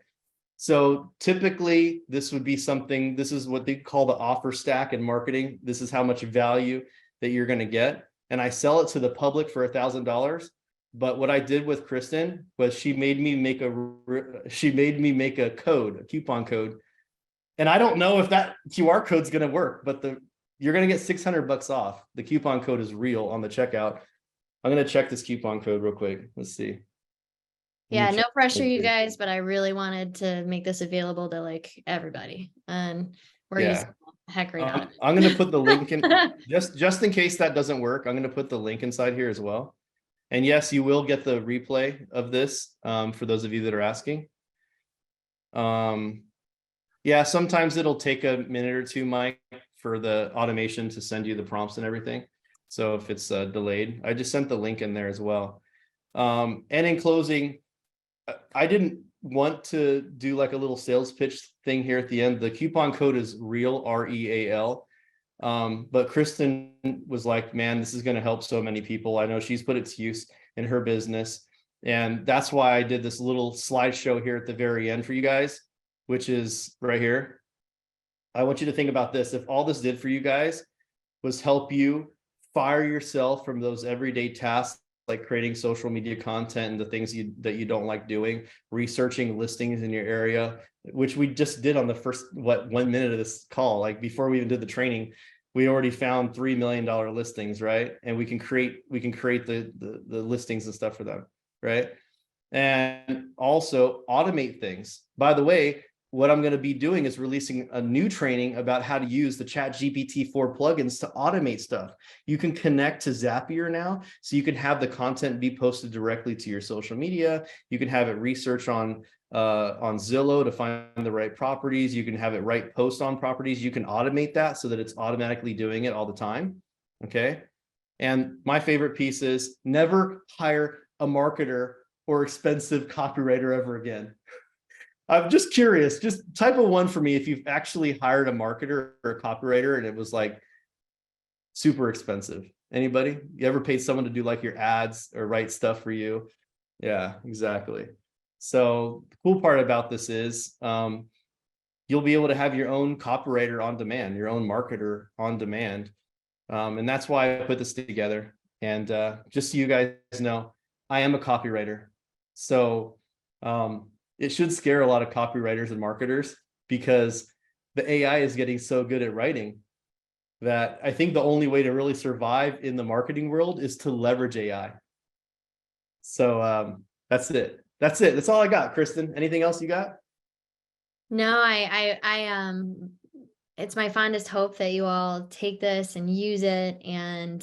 So typically this would be something, this is what they call the offer stack in marketing. This is how much value that you're going to get. And I sell it to the public for $1,000. But what I did with Kristen was she made me make a code, a coupon code. And I don't know if that QR code is going to work, but you're going to get $600 off. The coupon code is real on the checkout. I'm going to check this coupon code real quick. Let's see. Yeah, no pressure, you guys, but I really wanted to make this available to like everybody, and we're using the heck right out of it. I'm going to put the link in just in case that doesn't work. I'm going to put the link inside here as well. And yes, you will get the replay of this for those of you that are asking. Yeah, sometimes it'll take a minute or two, Mike, for the automation to send you the prompts and everything. So if it's delayed, I just sent the link in there as well. And in closing, I didn't want to do like a little sales pitch thing here at the end. The coupon code is REAL, REAL. But Kristen was like, man, this is going to help so many people. I know she's put it to use in her business. And that's why I did this little slideshow here at the very end for you guys, which is right here. I want you to think about this. If all this did for you guys was help you fire yourself from those everyday tasks, like creating social media content and the things that you don't like doing, researching listings in your area, which we just did on the first 1 minute of this call. Like before we even did the training, we already found $3 million listings, right? And we can create the listings and stuff for them, right? And also automate things. By the way, what I'm going to be doing is releasing a new training about how to use the ChatGPT-4 plugins to automate stuff. You can connect to Zapier now, so you can have the content be posted directly to your social media. You can have it research on Zillow to find the right properties. You can have it write posts on properties. You can automate that so that it's automatically doing it all the time. Okay. And my favorite piece is never hire a marketer or expensive copywriter ever again. I'm just curious, just type a 1 for me if you've actually hired a marketer or a copywriter and it was like super expensive. Anybody? You ever paid someone to do like your ads or write stuff for you? Yeah, exactly. So the cool part about this is you'll be able to have your own copywriter on demand, your own marketer on demand. And that's why I put this together. And just so you guys know, I am a copywriter. So it should scare a lot of copywriters and marketers because the AI is getting so good at writing that I think the only way to really survive in the marketing world is to leverage AI. So that's it. That's all I got. Kristen, anything else you got? No, it's my fondest hope that you all take this and use it and,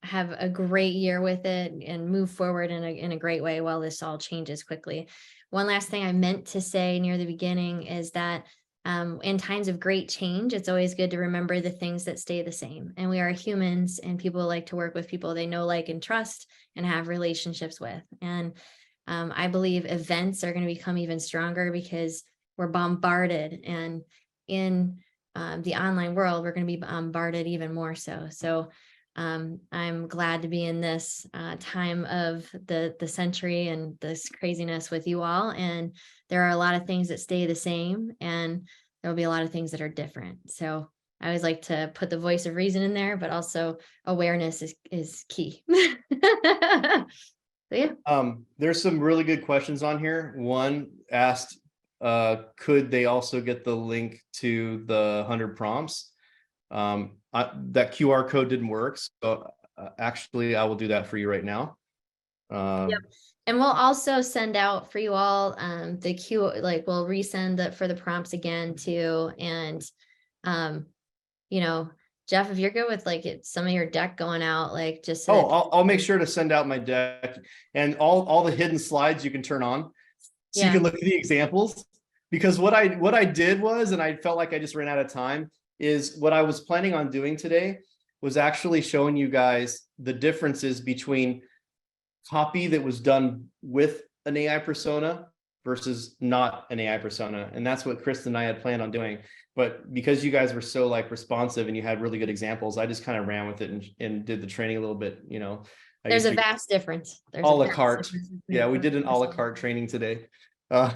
have a great year with it and move forward in a great way while this all changes quickly. One last thing I meant to say near the beginning is that in times of great change, it's always good to remember the things that stay the same. And we are humans, and people like to work with people they know, like, and trust and have relationships with. And I believe events are going to become even stronger because we're bombarded, and in the online world, we're going to be bombarded even more so. So I'm glad to be in this time of the century and this craziness with you all. And there are a lot of things that stay the same, and there'll be a lot of things that are different. So I always like to put the voice of reason in there, but also awareness is key. So yeah. There's some really good questions on here. One asked, could they also get the link to the 100 prompts? That QR code didn't work. So actually, I will do that for you right now. Yep. And we'll also send out for you all we'll resend that for the prompts again too. And Jeff, if you're good with some of your deck going out, just so I'll make sure to send out my deck and all the hidden slides you can turn on so you can look at the examples. Because what I did was, and I felt like I just ran out of time, is what I was planning on doing today was actually showing you guys the differences between copy that was done with an AI persona versus not an AI persona. And that's what Kristen and I had planned on doing. But because you guys were so like responsive and you had really good examples, I just kind of ran with it and did the training a little bit, you know. I There's used a to vast difference. There's a a la vast carte. difference between Yeah, we the did an a la person. carte training today. Uh,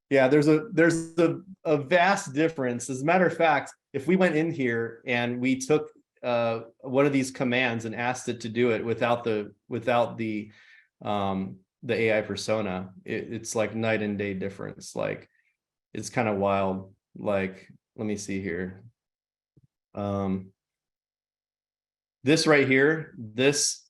yeah, there's a vast difference. As a matter of fact, if we went in here and we took one of these commands and asked it to do it without the AI persona, it's like night and day difference. Like it's kind of wild. Like, let me see here. This right here, this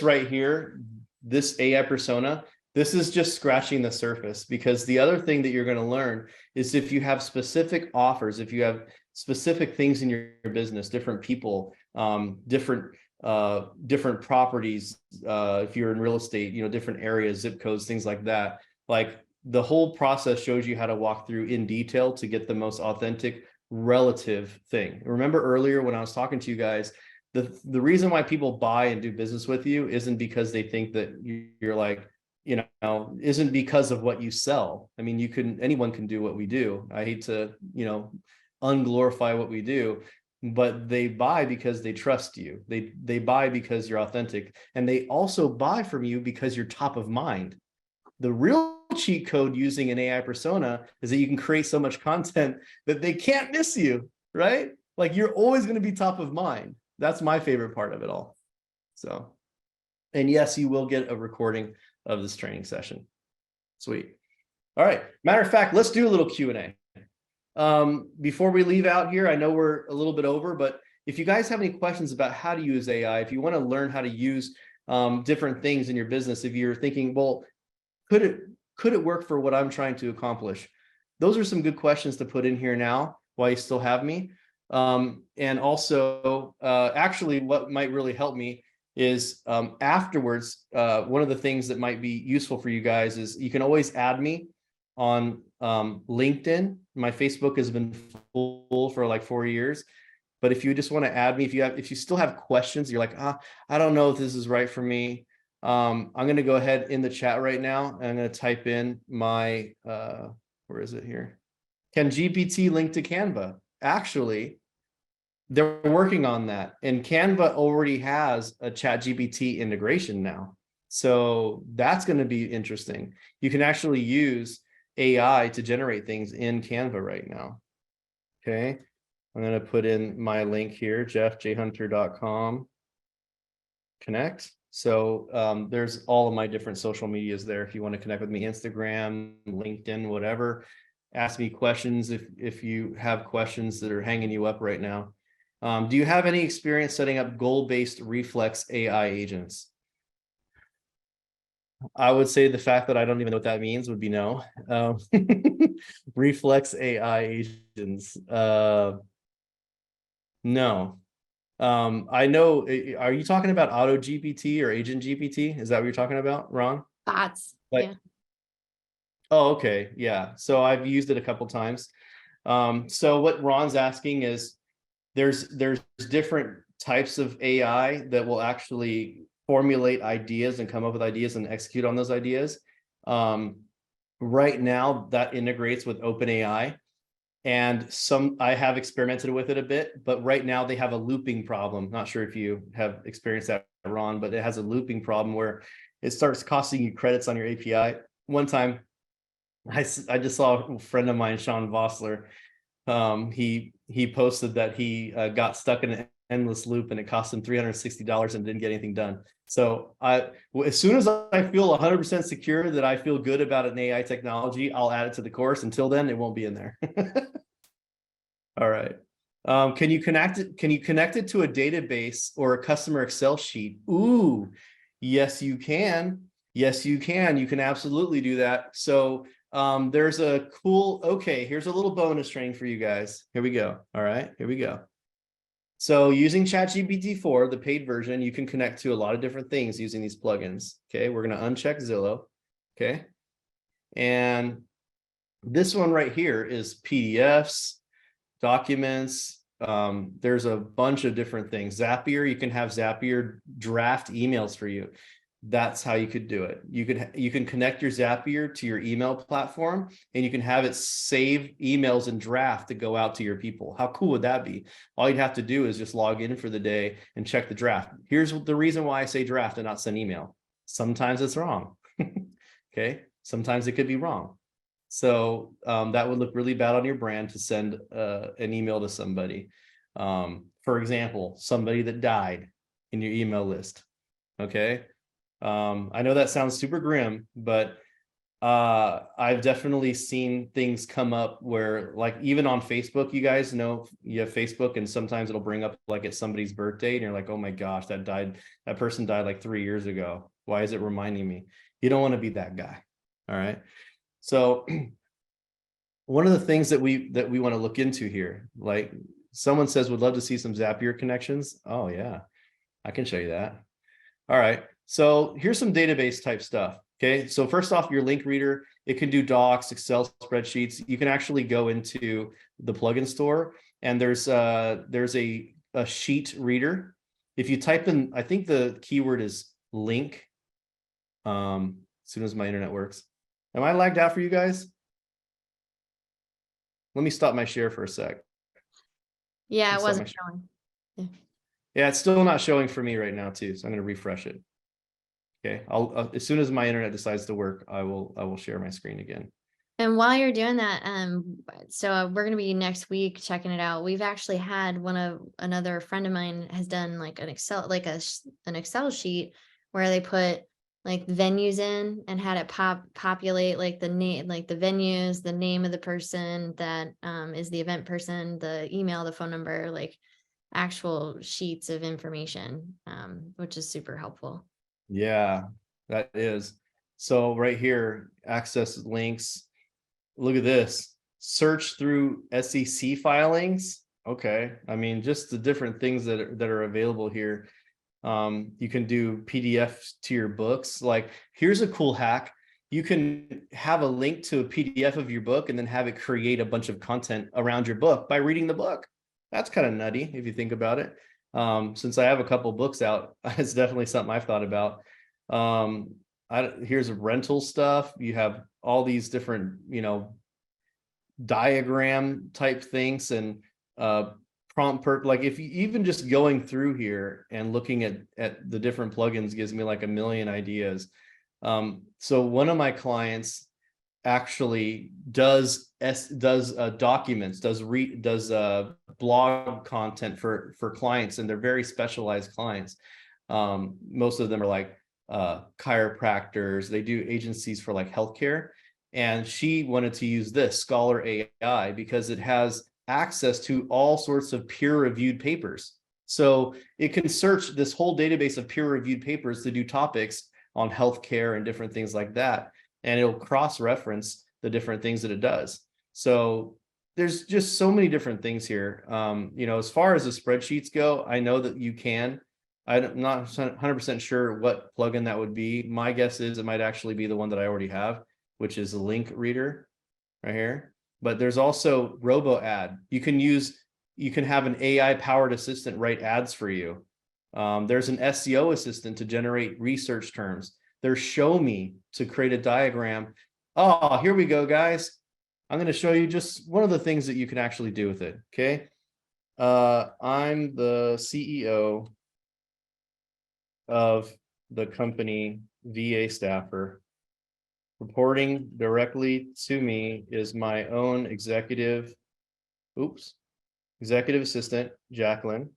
right here, this AI persona, this is just scratching the surface, because the other thing that you're going to learn is if you have specific offers, if you have specific things in your business, different people, different properties, if you're in real estate, you know, different areas, zip codes, things like that. Like the whole process shows you how to walk through in detail to get the most authentic relative thing. Remember earlier when I was talking to you guys, the reason why people buy and do business with you isn't because they think that you're like, you know, isn't because of what you sell. I mean, anyone can do what we do. I hate to, you know, unglorify what we do, but they buy because they trust you. They buy because you're authentic, and they also buy from you because you're top of mind. The real cheat code using an AI persona is that you can create so much content that they can't miss you, right? Like you're always going to be top of mind. That's my favorite part of it all. So, and yes, you will get a recording of this training session. Sweet. All right. Matter of fact, let's do a little Q&A. Before we leave out here, I know we're a little bit over, but if you guys have any questions about how to use AI, if you want to learn how to use different things in your business, if you're thinking, well, could it work for what I'm trying to accomplish? Those are some good questions to put in here now while you still have me. And also, actually, what might really help me is afterwards, one of the things that might be useful for you guys is you can always add me on LinkedIn. My Facebook has been full for like 4 years. But if you just want to add me, if you still have questions, you're like, I don't know if this is right for me. I'm going to go ahead in the chat right now. And I'm going to type in my, where is it here? Can GPT link to Canva? Actually, they're working on that. And Canva already has a ChatGPT integration now. So that's going to be interesting. You can actually use AI to generate things in Canva right now. Okay. I'm going to put in my link here, jeffjhunter.com. Connect. So there's all of my different social medias there. If you want to connect with me, Instagram, LinkedIn, whatever, ask me questions if you have questions that are hanging you up right now. Do you have any experience setting up goal-based reflex AI agents? I would say the fact that I don't even know what that means would be no. Reflex AI agents. No. I know. Are you talking about Auto GPT or Agent GPT? Is that what you're talking about, Ron? Bots. Like, Yeah. oh, okay. Yeah. So I've used it a couple times. So what Ron's asking is there's different types of AI that will actually formulate ideas and come up with ideas and execute on those ideas. Right now that integrates with OpenAI. And I have experimented with it a bit, but right now they have a looping problem. Not sure if you have experienced that, Ron, but it has a looping problem where it starts costing you credits on your API. One time, I just saw a friend of mine, Sean Vossler. He posted that he got stuck in an endless loop and it cost him $360 and didn't get anything done. So as soon as I feel 100% secure that I feel good about an AI technology, I'll add it to the course. Until then, it won't be in there. All right. Can you connect it to a database or a customer Excel sheet? Ooh, yes, you can. Yes, you can. You can absolutely do that. So there's a cool, okay, here's a little bonus training for you guys. Here we go. All right, here we go. So using ChatGPT-4, the paid version, you can connect to a lot of different things using these plugins. Okay, we're going to uncheck Zillow. Okay. And this one right here is PDFs, documents. There's a bunch of different things. Zapier, you can have Zapier draft emails for you. that's how you could do it. You can connect your Zapier to your email platform, and you can have it save emails and draft to go out to your people. How cool would that be? All you'd have to do is just log in for the day and check the draft. Here's the reason why I say draft and not send email. Sometimes it's wrong. Okay, sometimes it could be wrong. So that would look really bad on your brand to send an email to somebody. For example, somebody that died in your email list. Okay. I know that sounds super grim, but I've definitely seen things come up where, like, even on Facebook, you guys know you have Facebook, and sometimes it'll bring up like it's somebody's birthday and you're like, oh my gosh, that person died like 3 years ago. Why is it reminding me? You don't want to be that guy. All right. So one of the things that we want to look into here, like someone says, would love to see some Zapier connections. Oh yeah, I can show you that. All right. So here's some database type stuff. Okay. So first off, your link reader, it can do docs, Excel spreadsheets. You can actually go into the plugin store, and there's a sheet reader. If you type in, I think the keyword is link. As soon as my internet works. Am I lagged out for you guys? Let me stop my share for a sec. Yeah, it Stop wasn't my showing. Yeah, it's still not showing for me right now too. So I'm going to refresh it. Okay. I'll as soon as my internet decides to work, I will share my screen again. And while you're doing that, so we're gonna be next week checking it out. We've actually had another friend of mine has done like an Excel, like an Excel sheet where they put like venues in and had it populate like the name, like the venues, the name of the person that is the event person, the email, the phone number, like actual sheets of information, which is super helpful. Yeah, that is. So right here, access links. Look at this. Search through SEC filings. Okay. I mean, just the different things that are available here. You can do PDFs to your books. Like, here's a cool hack. You can have a link to a PDF of your book and then have it create a bunch of content around your book by reading the book. That's kind of nutty if you think about it. Since I have a couple books out, it's definitely something I've thought about. Here's rental stuff. You have all these different, diagram type things and like if you even just going through here and looking at the different plugins gives me like a million ideas. So one of my clients actually does documents, does blog content for clients, and they're very specialized clients. Most of them are like chiropractors. They do agencies for like healthcare, and she wanted to use this Scholar AI because it has access to all sorts of peer-reviewed papers. So it can search this whole database of peer-reviewed papers to do topics on healthcare and different things like that, and it'll cross-reference the different things that it does. So there's just so many different things here. As far as the spreadsheets go, I know that you can. I'm not 100% sure what plugin that would be. My guess is it might actually be the one that I already have, which is the link reader right here. But there's also RoboAd. You can have an AI powered assistant write ads for you. There's an SEO assistant to generate research terms. There's Show Me to create a diagram. Oh, here we go, guys. I'm going to show you just one of the things that you can actually do with it. Okay. I'm the CEO of the company VA Staffer. Reporting directly to me is my own executive assistant, Jacqueline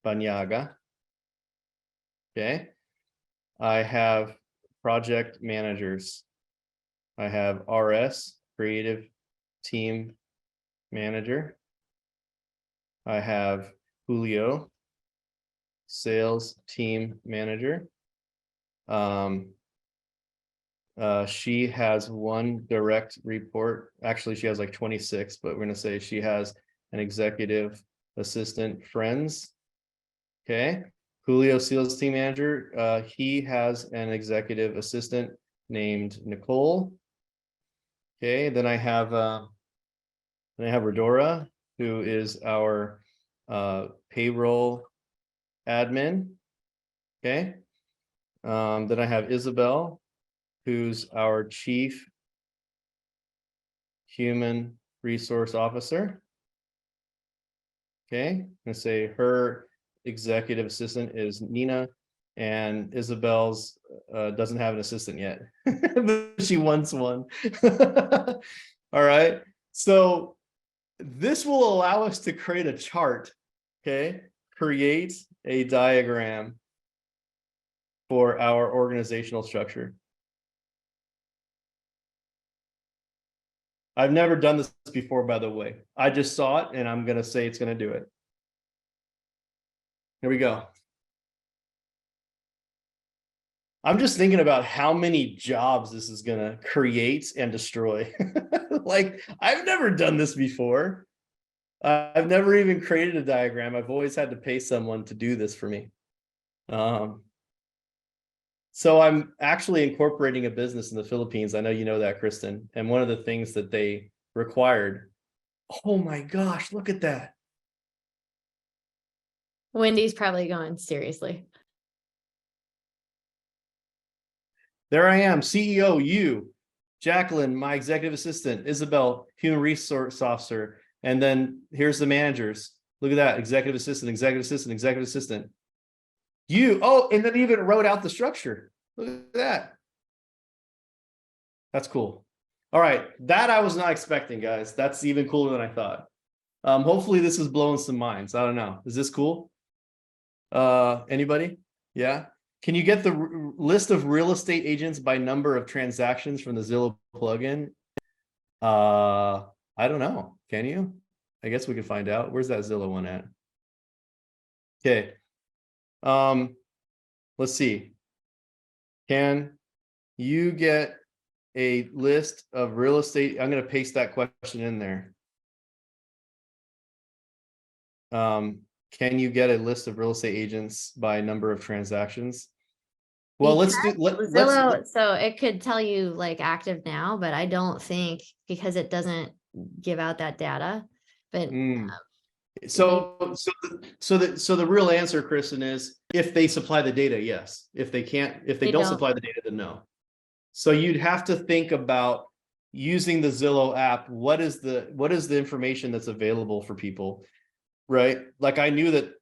Banyaga. Okay. I have project managers. I have RS, creative team manager. I have Julio, sales team manager. She has one direct report. Actually, she has like 26, but we're going to say she has an executive assistant, friends. Okay. Julio, sales team manager. He has an executive assistant named Nicole. Okay. Then I have Redora, who is our payroll admin. Okay. Then I have Isabel, who's our Chief Human Resource Officer. Okay, I'm gonna say her executive assistant is Nina, and Isabel's doesn't have an assistant yet, but she wants one. All right, so this will allow us to create a chart. Okay, create a diagram for our organizational structure. I've never done this before, by the way. I just saw it and I'm going to say it's going to do it. Here we go. I'm just thinking about how many jobs this is going to create and destroy. Like, I've never done this before. I've never even created a diagram. I've always had to pay someone to do this for me. So I'm actually incorporating a business in the Philippines. I know you know that, Kristen. And one of the things that they required, oh my gosh, look at that. Wendy's probably going, seriously. There I am, CEO, you, Jacqueline, my executive assistant, Isabel, human resource officer. And then here's the managers. Look at that, executive assistant, executive assistant, executive assistant. You, oh, and then even wrote out the structure. Look at that. That's cool. All right, that I was not expecting, guys. That's even cooler than I thought. Hopefully this is blowing some minds. I don't know. Is this cool? Anybody? Yeah. Can you get the list of real estate agents by number of transactions from the Zillow plugin? I don't know. Can you? I guess we can find out. Where's that Zillow one at? Okay. Let's see. Can you get a list of real estate? I'm going to paste that question in there. Can you get a list of real estate agents by number of transactions? Well, Zillow, so it could tell you like active now, but I don't think, because it doesn't give out that data. But so the real answer, Kristen, is if they supply the data, yes. If they don't supply the data, then no. So you'd have to think about using the Zillow app. What is the information that's available for people, right? Like, I knew that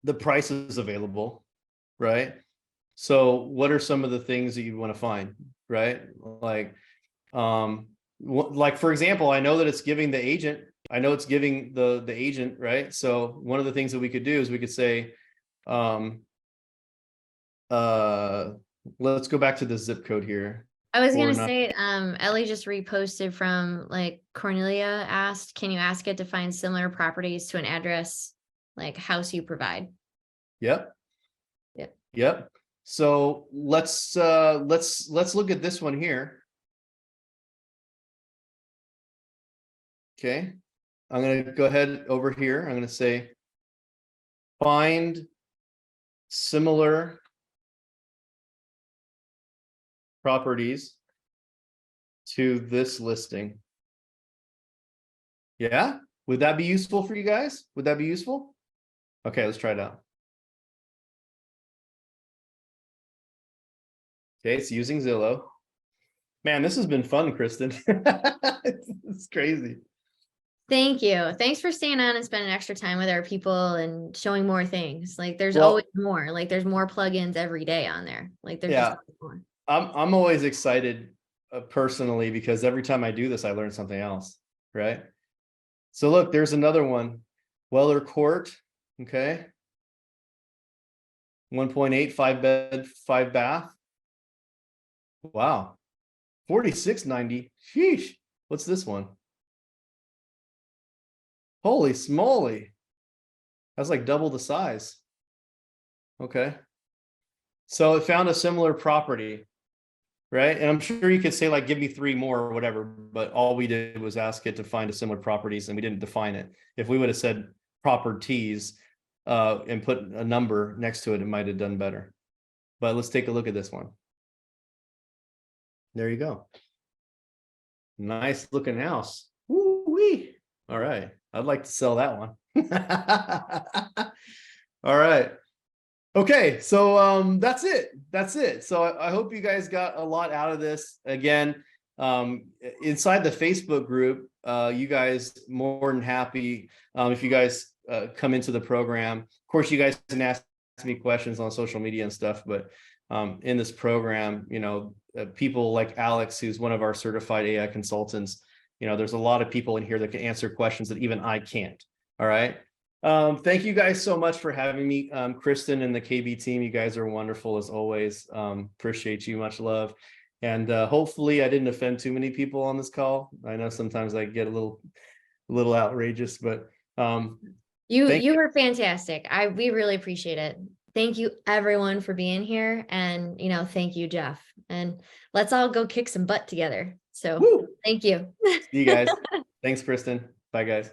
the price is available, right? So what are some of the things that you want to find, right? Like, like for example, I know that it's giving the agent, I know it's giving the agent, right? So one of the things that we could do is we could say, let's go back to the zip code here. I was going to say, Ellie just reposted from like Cornelia asked, can you ask it to find similar properties to an address, like house you provide? Yep. So let's look at this one here. Okay. I'm going to go ahead over here. I'm going to say, find similar properties to this listing. Yeah. Would that be useful for you guys? Would that be useful? Okay, let's try it out. Okay, it's using Zillow. Man, this has been fun, Kristen. It's crazy. Thank you. Thanks for staying on and spending extra time with our people and showing more things. Like there's always more. Like there's more plugins every day on there. Like there's just more. I'm always excited personally, because every time I do this, I learn something else, right? So look, there's another one. Weller Court. Okay. 1.8, 5 bed, 5 bath. Wow. 4690. Sheesh. What's this one? Holy smoly. That's like double the size. Okay. So it found a similar property, right? And I'm sure you could say like, give me 3 more or whatever, but all we did was ask it to find a similar properties and we didn't define it. If we would have said properties and put a number next to it, it might have done better. But let's take a look at this one. There you go. Nice looking house. Woo-wee. All right. I'd like to sell that one. All right. Okay, so that's it. That's it. So I hope you guys got a lot out of this. Again, inside the Facebook group, you guys more than happy if you guys come into the program. Of course, you guys can ask me questions on social media and stuff, but in this program, people like Alex, who's one of our certified AI consultants, there's a lot of people in here that can answer questions that even I can't. All right. Thank you guys so much for having me. Kristen and the KB team, you guys are wonderful as always. Appreciate you, much love. And hopefully I didn't offend too many people on this call. I know sometimes I get a little outrageous, but You were fantastic. We really appreciate it. Thank you everyone for being here. And thank you, Jeff. And let's all go kick some butt together. So woo, thank you. see you guys. Thanks, Kristen. Bye, guys.